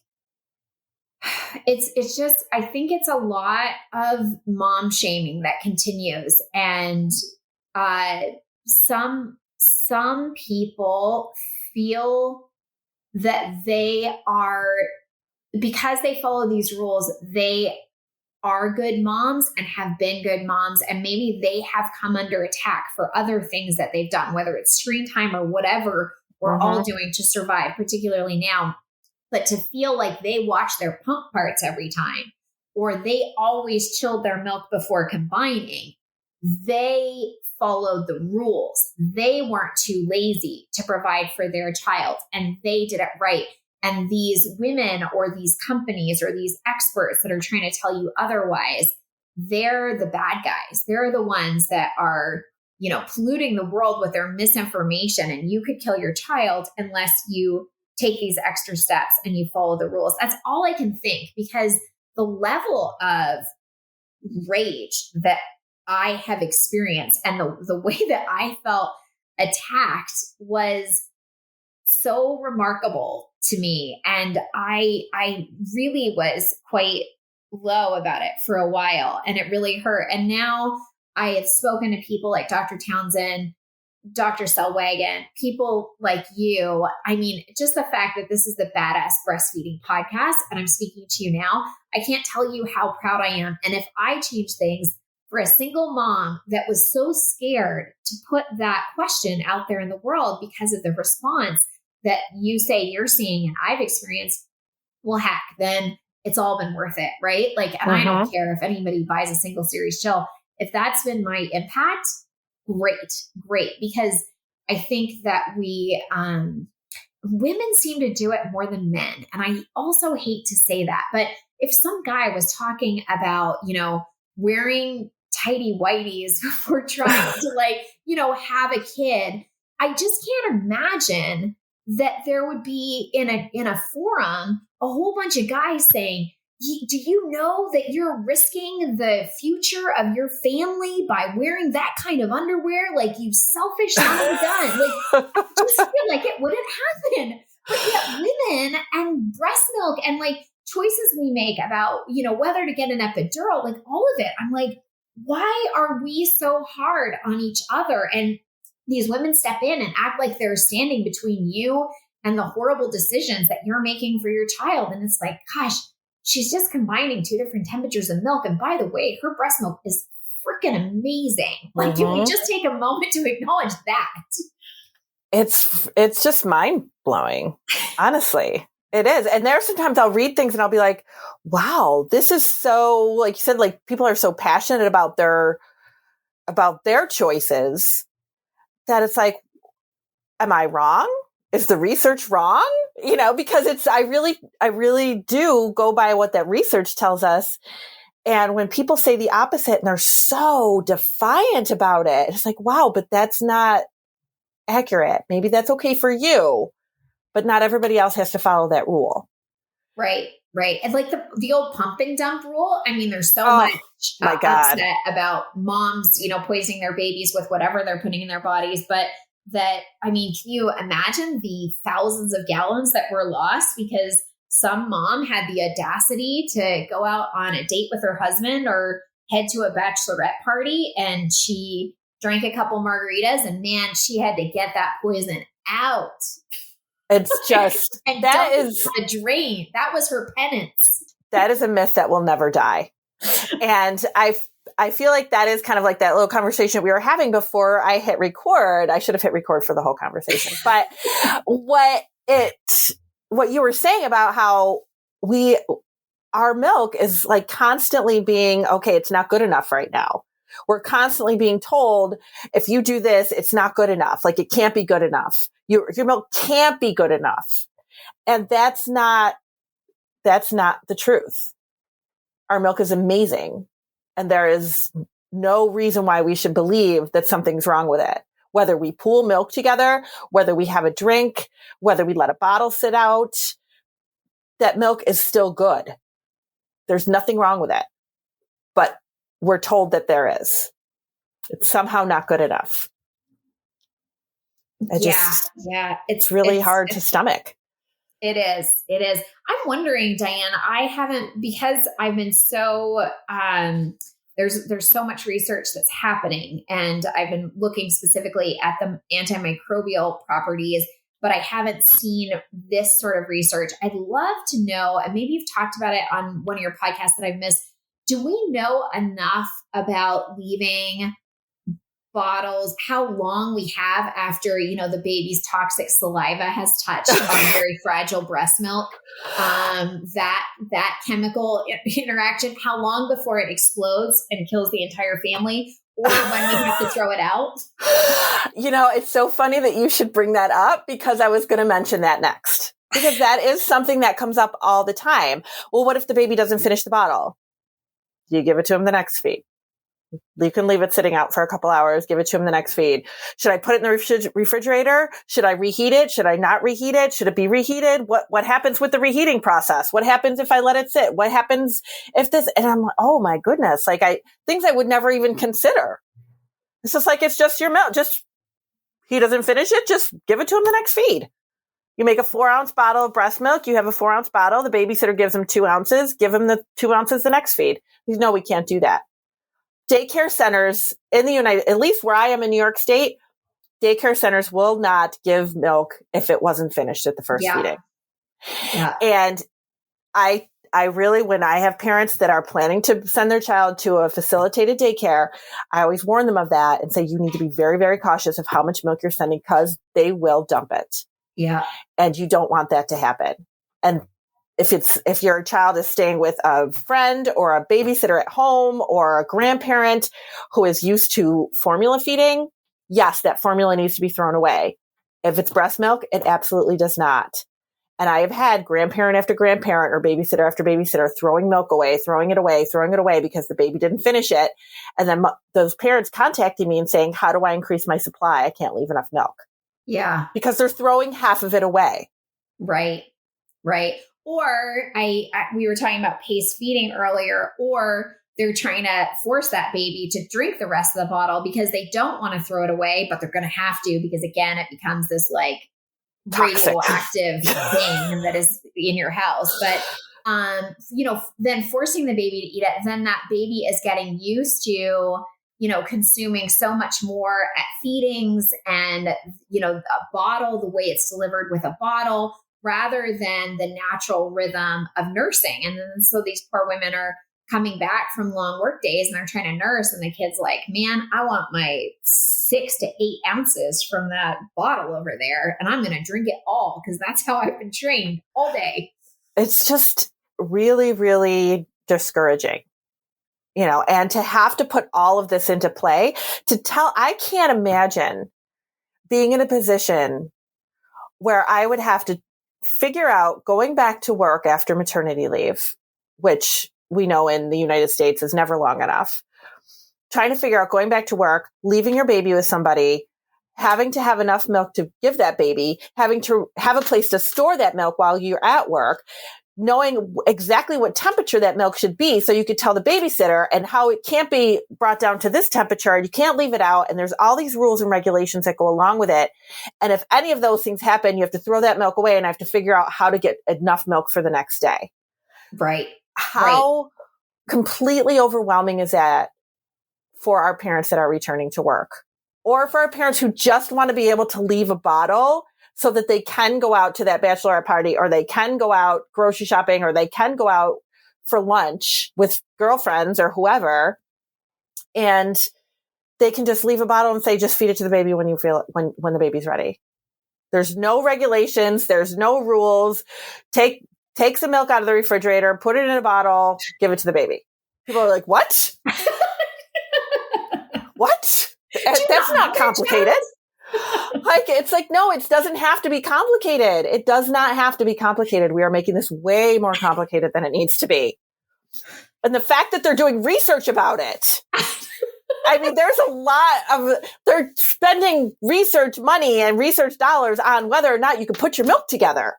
it's just, I think it's a lot of mom shaming that continues. And some people feel that they are, because they follow these rules, they are good moms and have been good moms. And maybe they have come under attack for other things that they've done, whether it's screen time or whatever we're all doing to survive, particularly now. But to feel like they wash their pump parts every time, or they always chilled their milk before combining, they followed the rules. They weren't too lazy to provide for their child, and they did it right. And these women or these companies or these experts that are trying to tell you otherwise, they're the bad guys. They're the ones that are, polluting the world with their misinformation. And you could kill your child unless you take these extra steps and you follow the rules. That's all I can think, because the level of rage that I have experienced and the way that I felt attacked was so remarkable to me. And I really was quite low about it for a while, and it really hurt. And now I have spoken to people like Dr. Townsend, Dr. Selwagen, people like you. I mean, just the fact that this is the Badass Breastfeeding Podcast and I'm speaking to you now, I can't tell you how proud I am. And if I change things for a single mom that was so scared to put that question out there in the world because of the response that you say you're seeing and I've experienced, well, heck, then it's all been worth it, right? Like, and I don't care if anybody buys a single series chill. If that's been my impact, great. Because I think that women seem to do it more than men. And I also hate to say that, but if some guy was talking about, wearing tighty whities before trying to have a kid, I just can't imagine that there would be in a forum, a whole bunch of guys saying, do you know that you're risking the future of your family by wearing that kind of underwear? Like, you selfish son of a gun. Like, I just feel like it wouldn't happen. But yet women and breast milk and choices we make about, whether to get an epidural, all of it. I'm like, why are we so hard on each other? And these women step in and act like they're standing between you and the horrible decisions that you're making for your child. And it's like, gosh, she's just combining two different temperatures of milk. And by the way, her breast milk is freaking amazing. Can we just take a moment to acknowledge that?
It's just mind blowing. Honestly, it is. And there's sometimes I'll read things and I'll be like, wow, this is so, like you said, people are so passionate about their choices that it's like, am I wrong? Is the research wrong? Because I really do go by what that research tells us. And when people say the opposite and they're so defiant about it, it's like, wow, but that's not accurate. Maybe that's okay for you, but not everybody else has to follow that rule.
Right. And the old pump and dump rule. I mean, there's so much upset about moms, poisoning their babies with whatever they're putting in their bodies. But can you imagine the thousands of gallons that were lost because some mom had the audacity to go out on a date with her husband or head to a bachelorette party, and she drank a couple margaritas, and man, she had to get that poison out.
It's just,
and
that is
the drain. That was her penance.
That is a myth that will never die. And I feel like that is kind of like that little conversation we were having before I hit record. I should have hit record for the whole conversation. But what you were saying about how our milk is like constantly being, okay, it's not good enough right now. We're constantly being told, if you do this, it's not good enough. Like, it can't be good enough. Your milk can't be good enough. And that's not the truth. Our milk is amazing. And there is no reason why we should believe that something's wrong with it. Whether we pool milk together, whether we have a drink, whether we let a bottle sit out, that milk is still good. There's nothing wrong with it. But we're told that there is. It's somehow not good enough. It's really hard to stomach.
It is. I'm wondering, Diane, because I've been so, there's so much research that's happening, and I've been looking specifically at the antimicrobial properties, but I haven't seen this sort of research. I'd love to know, and maybe you've talked about it on one of your podcasts that I've missed. Do we know enough about leaving bottles, how long we have after, the baby's toxic saliva has touched on very fragile breast milk, that chemical interaction, how long before it explodes and kills the entire family, or when we have to throw it out?
It's so funny that you should bring that up, because I was going to mention that next, because that is something that comes up all the time. Well, what if the baby doesn't finish the bottle? You give it to him the next feed. You can leave it sitting out for a couple hours, give it to him the next feed. Should I put it in the refrigerator? Should I reheat it? Should I not reheat it? Should it be reheated? What happens with the reheating process? What happens if I let it sit? What happens if this? And I'm like, oh my goodness, things I would never even consider. It's just like, it's just your milk. He doesn't finish it, just give it to him the next feed. You make a 4-ounce bottle of breast milk. You have a 4-ounce bottle. The babysitter gives him 2 ounces. Give him the 2 ounces the next feed. No, we can't do that. Daycare centers in the at least where I am in New York State, daycare centers will not give milk if it wasn't finished at the first feeding. Yeah. And I really, when I have parents that are planning to send their child to a facilitated daycare, I always warn them of that and say, you need to be very, very cautious of how much milk you're sending, because they will dump it.
Yeah.
And you don't want that to happen. And if your child is staying with a friend or a babysitter at home or a grandparent who is used to formula feeding, yes, that formula needs to be thrown away. If it's breast milk, it absolutely does not. And I have had grandparent after grandparent or babysitter after babysitter throwing milk away, throwing it away because the baby didn't finish it. And then those parents contacting me and saying, how do I increase my supply? I can't leave enough milk.
Yeah.
Because they're throwing half of it away.
Right. Or we were talking about pace feeding earlier, or they're trying to force that baby to drink the rest of the bottle because they don't want to throw it away, but they're going to have to, because again, it becomes this radioactive thing that is in your house. But, then forcing the baby to eat it, then that baby is getting used to, consuming so much more at feedings and, a bottle, the way it's delivered with a bottle, rather than the natural rhythm of nursing. And then so these poor women are coming back from long work days and they're trying to nurse, and the kid's like, man, I want my 6 to 8 ounces from that bottle over there, and I'm going to drink it all because that's how I've been trained all day.
It's just really, really discouraging, and to have to put all of this into play I can't imagine being in a position where I would have to figure out going back to work after maternity leave, which we know in the United States is never long enough. Trying to figure out going back to work, leaving your baby with somebody, having to have enough milk to give that baby, having to have a place to store that milk while you're at work, knowing exactly what temperature that milk should be so you could tell the babysitter, and how it can't be brought down to this temperature, and you can't leave it out, and there's all these rules and regulations that go along with it. And if any of those things happen, you have to throw that milk away, and I have to figure out how to get enough milk for the next day.
Right.
How completely overwhelming is that for our parents that are returning to work? or for our parents who just want to be able to leave a bottle so that they can go out to that bachelorette party, or they can go out grocery shopping, or they can go out for lunch with girlfriends or whoever. And they can just leave a bottle and say, just feed it to the baby when you feel it, when the baby's ready. There's no regulations. There's no rules. Take some milk out of the refrigerator, put it in a bottle, give it to the baby. People are like, what? What? That's not complicated. Like, it's like, no, it doesn't have to be complicated. It does not have to be complicated. We are making this way more complicated than it needs to be. And the fact that they're doing research about it, I mean, there's a lot of, they're spending research money and research dollars on whether or not you can put your milk together.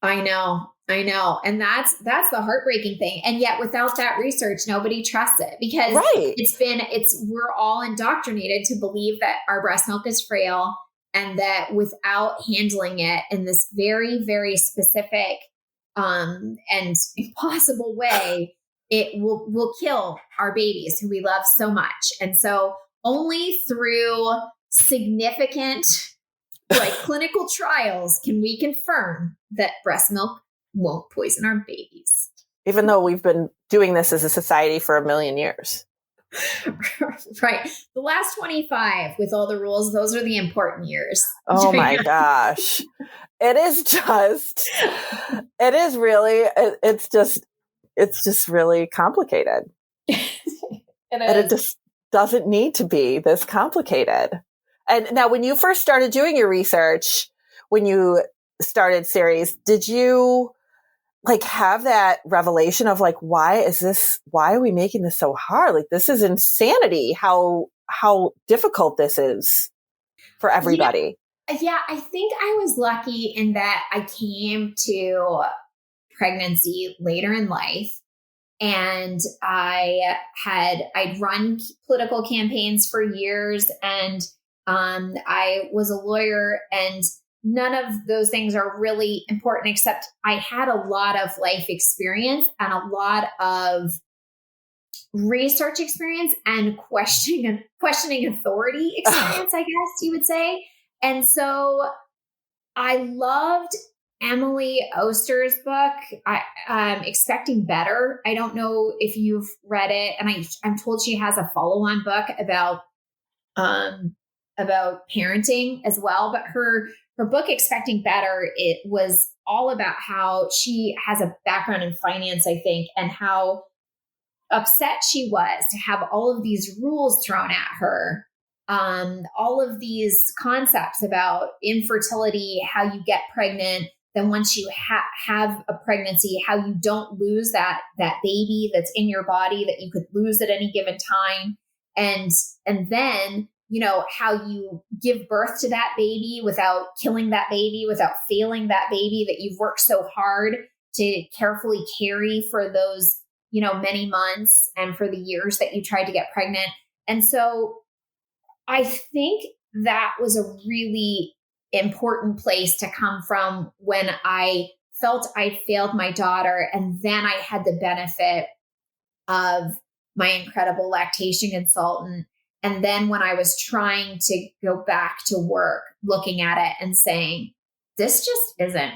I know. And that's the heartbreaking thing. And yet without that research, nobody trusts it, because we're all indoctrinated to believe that our breast milk is frail, and that without handling it in this very, very specific, and impossible way, it will kill our babies who we love so much. And so only through significant clinical trials can we confirm that breast milk won't poison our babies.
Even though we've been doing this as a society for 1,000,000 years.
Right. The last 25 with all the rules, those are the important years.
Oh my gosh. It's just really complicated. And it just doesn't need to be this complicated. And now, when you first started doing your research, when you started series, did you have that revelation of why are we making this so hard? This is insanity. How difficult this is for everybody.
Yeah, I think I was lucky in that I came to pregnancy later in life, and I'd run political campaigns for years, and I was a lawyer, and none of those things are really important, except I had a lot of life experience and a lot of research experience and questioning authority experience, I guess you would say. And so I loved Emily Oster's book, Expecting Better. I don't know if you've read it, and I'm told she has a follow-on book about parenting as well. But her book, Expecting Better, it was all about how she has a background in finance, I think, and how upset she was to have all of these rules thrown at her. All of these concepts about infertility, how you get pregnant, then once you have a pregnancy, how you don't lose that baby that's in your body that you could lose at any given time. And then, how you give birth to that baby without killing that baby, without failing that baby that you've worked so hard to carefully carry for those, many months and for the years that you tried to get pregnant. And so I think that was a really important place to come from when I felt I failed my daughter. And then I had the benefit of my incredible lactation consultant. And then when I was trying to go back to work, looking at it and saying, this just isn't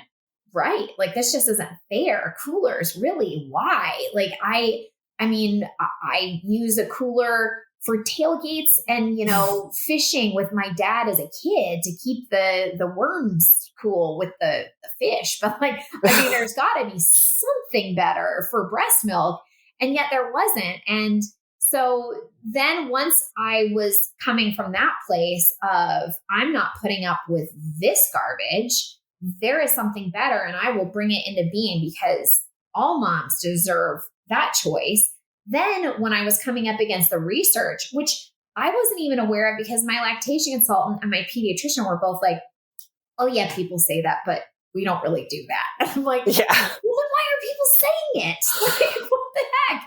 right. This just isn't fair. Coolers, really? Why? I use a cooler for tailgates and, fishing with my dad as a kid to keep the worms cool with the fish. But there's got to be something better for breast milk. And yet there wasn't. And so then once I was coming from that place of, I'm not putting up with this garbage, there is something better, and I will bring it into being because all moms deserve that choice. Then when I was coming up against the research, which I wasn't even aware of because my lactation consultant and my pediatrician were both like, oh yeah, people say that, but we don't really do that. I'm like, yeah. Well, then why are people saying it? What the heck?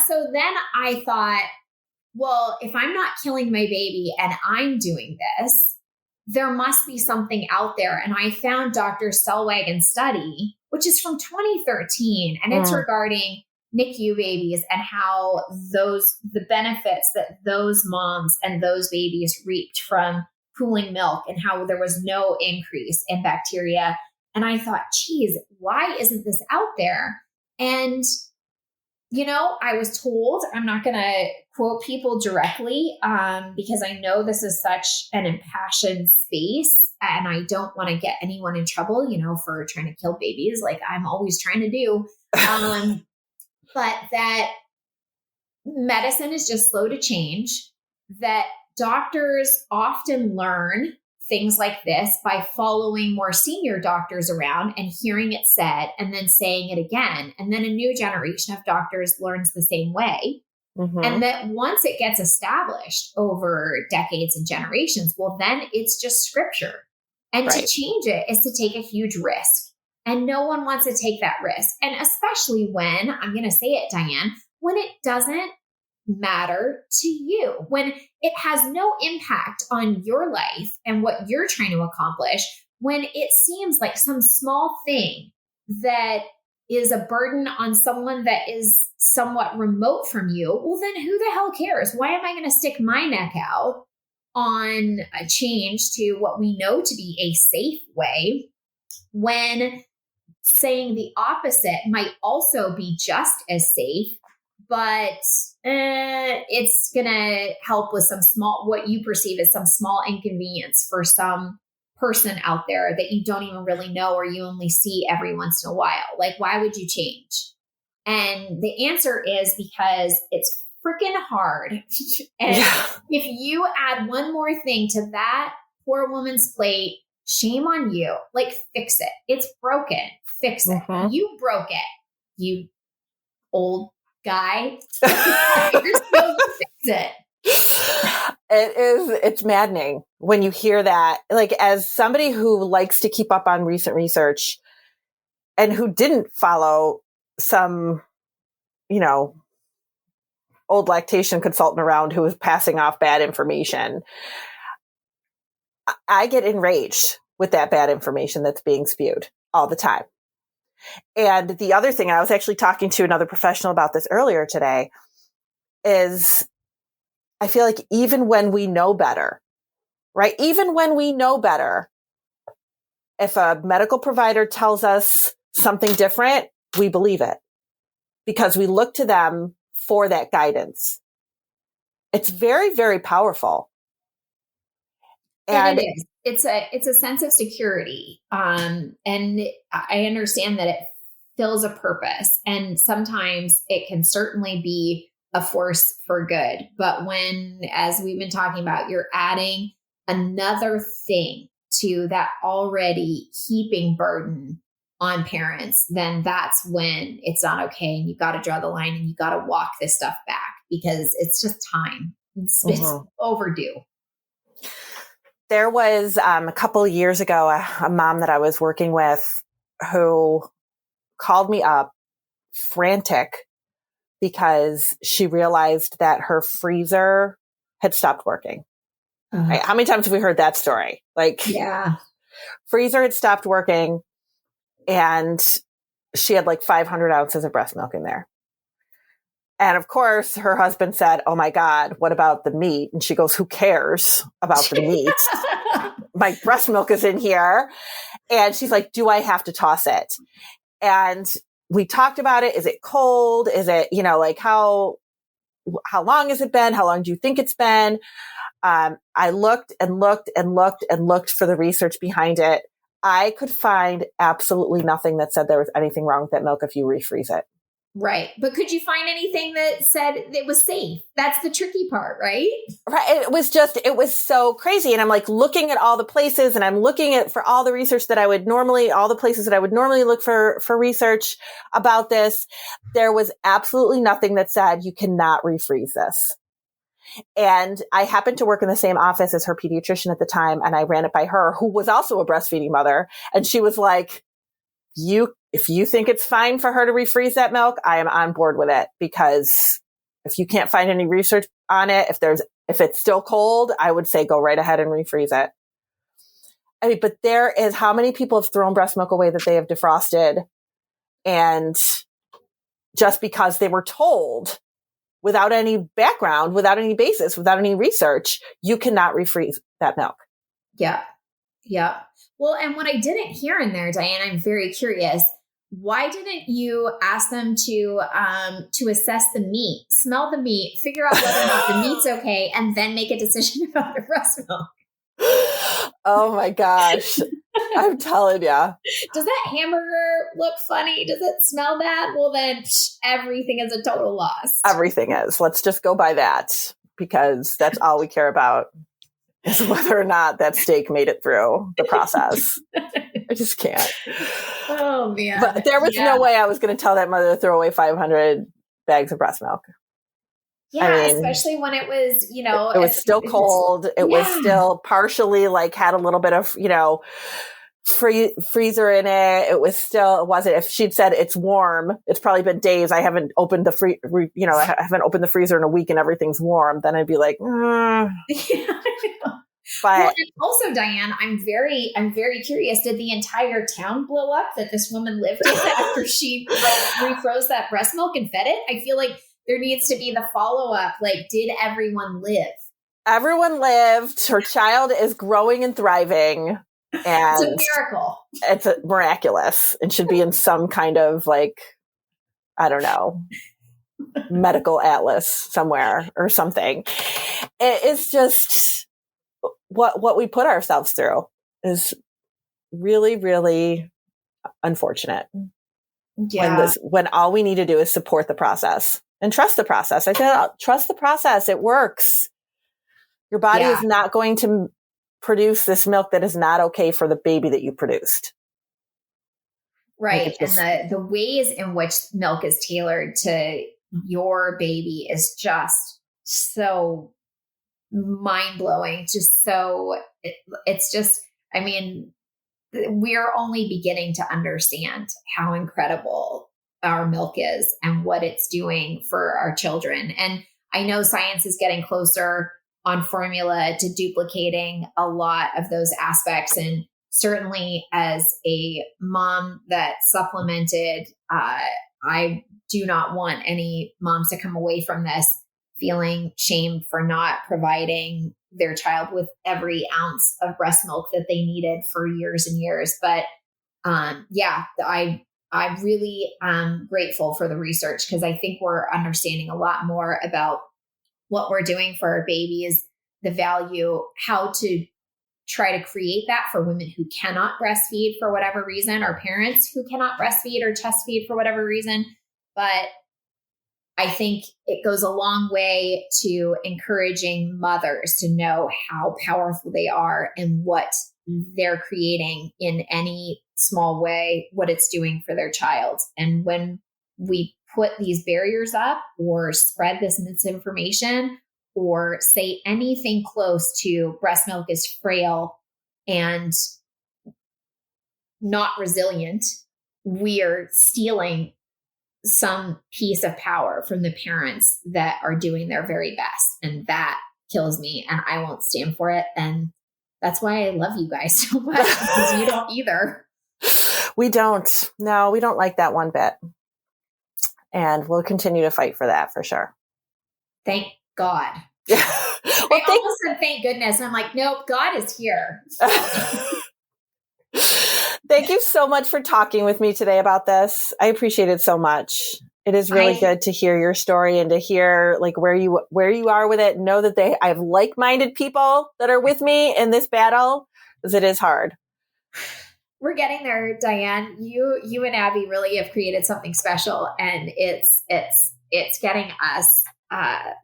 So then I thought, well, if I'm not killing my baby and I'm doing this, there must be something out there. And I found Dr. Selwagen's study, which is from 2013, and it's regarding NICU babies and how the benefits that those moms and those babies reaped from cooling milk and how there was no increase in bacteria. And I thought, geez, why isn't this out there? And, I was told, I'm not going to quote people directly because I know this is such an impassioned space and I don't want to get anyone in trouble, for trying to kill babies like I'm always trying to do. But that medicine is just slow to change, that doctors often learn things like this by following more senior doctors around and hearing it said and then saying it again. And then a new generation of doctors learns the same way. Mm-hmm. And that once it gets established over decades and generations, well, then it's just scripture. And to change it is to take a huge risk. And no one wants to take that risk. And especially when, I'm going to say it, Diane, when it doesn't matter to you, when it has no impact on your life and what you're trying to accomplish, when it seems like some small thing that is a burden on someone that is somewhat remote from you, well, then who the hell cares? Why am I going to stick my neck out on a change to what we know to be a safe way when saying the opposite might also be just as safe, but it's going to help with some small, what you perceive as some small inconvenience for some person out there that you don't even really know or you only see every once in a while. Like, why would you change? And the answer is because it's freaking hard. And if you add one more thing to that poor woman's plate, shame on you. Like, fix it. It's broken. Fix it. Mm-hmm. You broke it. You old guy. You're supposed to fix it.
It's maddening when you hear that. Like, as somebody who likes to keep up on recent research and who didn't follow some, old lactation consultant around who was passing off bad information, I get enraged with that bad information that's being spewed all the time. And the other thing, and I was actually talking to another professional about this earlier today, is I feel like even when we know better, right? Even when we know better, if a medical provider tells us something different, we believe it because we look to them for that guidance. It's very, very powerful.
And it is. It's a sense of security. And I understand that it fills a purpose. And sometimes it can certainly be a force for good. But when, as we've been talking about, you're adding another thing to that already heaping burden on parents, then that's when it's not okay. And you got to draw the line and you got to walk this stuff back because it's just time. It's overdue.
There was a couple of years ago, a mom that I was working with who called me up frantic because she realized that her freezer had stopped working. Right? How many times have we heard that story? Freezer had stopped working and she had like 500 ounces of breast milk in there. And of course, her husband said, "Oh my God, what about the meat?" And she goes, "Who cares about the meat? My breast milk is in here." And she's like, "Do I have to toss it?" And we talked about it. Is it cold? Is it, like how long has it been? How long do you think it's been? I looked and looked and looked and looked for the research behind it. I could find absolutely nothing that said there was anything wrong with that milk if you refreeze it.
Right. But could you find anything that said it was safe? That's the tricky part, right?
Right. It was so crazy. And I'm like looking at all the places and I'm looking at for all the research all the places that I would normally look for research about this. There was absolutely nothing that said you cannot refreeze this. And I happened to work in the same office as her pediatrician at the time. And I ran it by her, who was also a breastfeeding mother. And she was like, if you think it's fine for her to refreeze that milk, I am on board with it, because if you can't find any research on it, if it's still cold, I would say go right ahead and refreeze it. I mean, but there is how many people have thrown breast milk away that they have defrosted and just because they were told without any background, without any basis, without any research, you cannot refreeze that milk.
Yeah. Yeah. Well, and what I didn't hear in there, Diane, I'm very curious. Why didn't you ask them to assess the meat, smell the meat, figure out whether or not the meat's okay, and then make a decision about the breast milk?
Oh my gosh. I'm telling you.
Does that hamburger look funny? Does it smell bad? Well, then everything is a total loss.
Everything is. Let's just go by that, because that's all we care about is whether or not that steak made it through the process. I just can't.
Oh, man.
But there was no way I was going to tell that mother to throw away 500 bags of breast milk.
Yeah,
I mean,
especially when it was,
it was still cold. It was still partially had a little bit of, freezer in it. It wasn't, if she'd said it's warm, it's probably been days. I haven't opened I haven't opened the freezer in a week and everything's warm. Then I'd be like, But
well, and also, Diane, I'm very curious. Did the entire town blow up that this woman lived in after she refroze that breast milk and fed it? I feel like there needs to be the follow-up. Did everyone live?
Everyone lived. Her child is growing and thriving. And
it's a miracle.
It's miraculous and should be in some kind of I don't know, medical atlas somewhere or something. It's just what we put ourselves through is really, really unfortunate.
Yeah.
When all we need to do is support the process and trust the process. I said, trust the process. It works. Your body is not going to produce this milk that is not okay for the baby that you produced.
Right. And the ways in which milk is tailored to your baby is just so mind-blowing. It's just, I mean, we're only beginning to understand how incredible our milk is and what it's doing for our children. And I know science is getting closer on formula to duplicating a lot of those aspects. And certainly as a mom that supplemented, I do not want any moms to come away from this feeling shamed for not providing their child with every ounce of breast milk that they needed for years and years. But I'm really grateful for the research, because I think we're understanding a lot more about what we're doing for our babies, the value, how to try to create that for women who cannot breastfeed for whatever reason, or parents who cannot breastfeed or chest feed for whatever reason. But I think it goes a long way to encouraging mothers to know how powerful they are and what they're creating in any small way, what it's doing for their child. And when we put these barriers up or spread this misinformation or say anything close to breast milk is frail and not resilient, we are stealing some piece of power from the parents that are doing their very best. And that kills me, and I won't stand for it. And that's why I love you guys so much, because you don't either.
We don't. No, we don't like that one bit. And we'll continue to fight for that for sure.
Thank God.
Well,
I almost said thank goodness. And I'm like, nope, God is here.
Thank you so much for talking with me today about this. I appreciate it so much. It is really good to hear your story and to hear where you are with it. Know that I have like-minded people that are with me in this battle, because it is hard.
We're getting there, Diane. You and Abby really have created something special, and it's getting us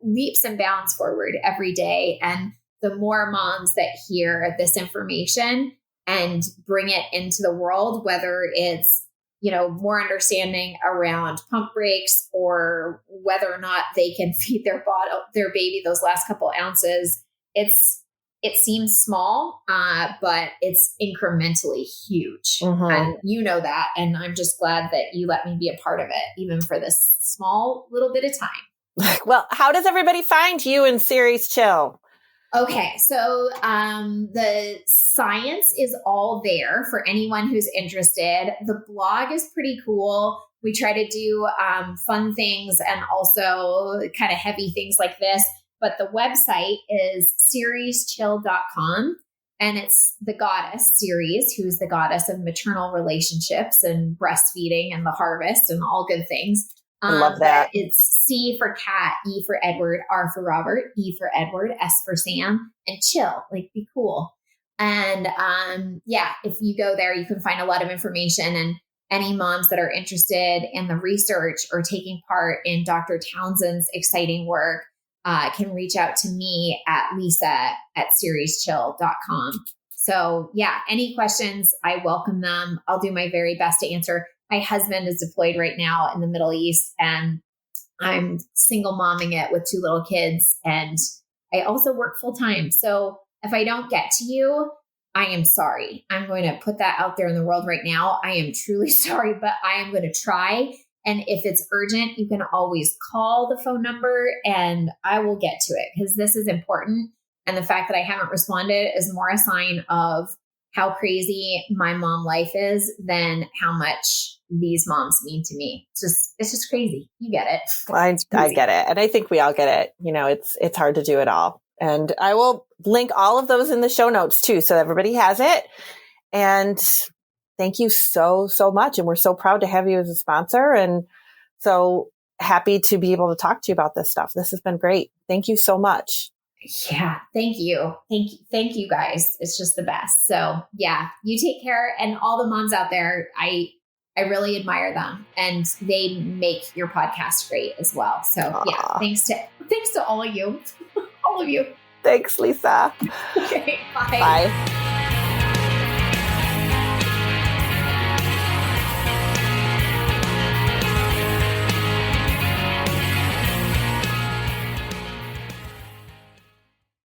leaps and bounds forward every day. And the more moms that hear this information and bring it into the world, whether it's, more understanding around pump breaks, or whether or not they can feed their baby those last couple ounces, it seems small, but it's incrementally huge. Mm-hmm. And you know that. And I'm just glad that you let me be a part of it, even for this small little bit of time.
Well, how does everybody find you and Series Chill?
Okay, so the science is all there for anyone who's interested. The blog is pretty cool. We try to do fun things and also kind of heavy things like this. But the website is serieschill.com. And it's the goddess, Ceres, who's the goddess of maternal relationships and breastfeeding and the harvest and all good things.
I love that.
It's C for cat, E for Edward, R for Robert, E for Edward, S for Sam, and chill, like be cool. And if you go there, you can find a lot of information, and any moms that are interested in the research or taking part in Dr. Townsend's exciting work can reach out to me at lisa@serieschill.com. So any questions, I welcome them. I'll do my very best to answer. My husband is deployed right now in the Middle East, and I'm single momming it with 2 little kids. And I also work full time. So if I don't get to you, I am sorry. I'm going to put that out there in the world right now. I am truly sorry, but I am going to try. And if it's urgent, you can always call the phone number and I will get to it, because this is important. And the fact that I haven't responded is more a sign of how crazy my mom life is than how much these moms mean to me. It's just crazy. You get it.
I get it. And I think we all get it. It's hard to do it all. And I will link all of those in the show notes too, so everybody has it. And thank you so, so much. And we're so proud to have you as a sponsor, and so happy to be able to talk to you about this stuff. This has been great. Thank you so much.
Yeah. Thank you. Thank you guys. It's just the best. So you take care, and all the moms out there, I really admire them, and they make your podcast great as well. So thanks to all of you, all of you.
Thanks, Lisa.
Okay. Bye.
Bye.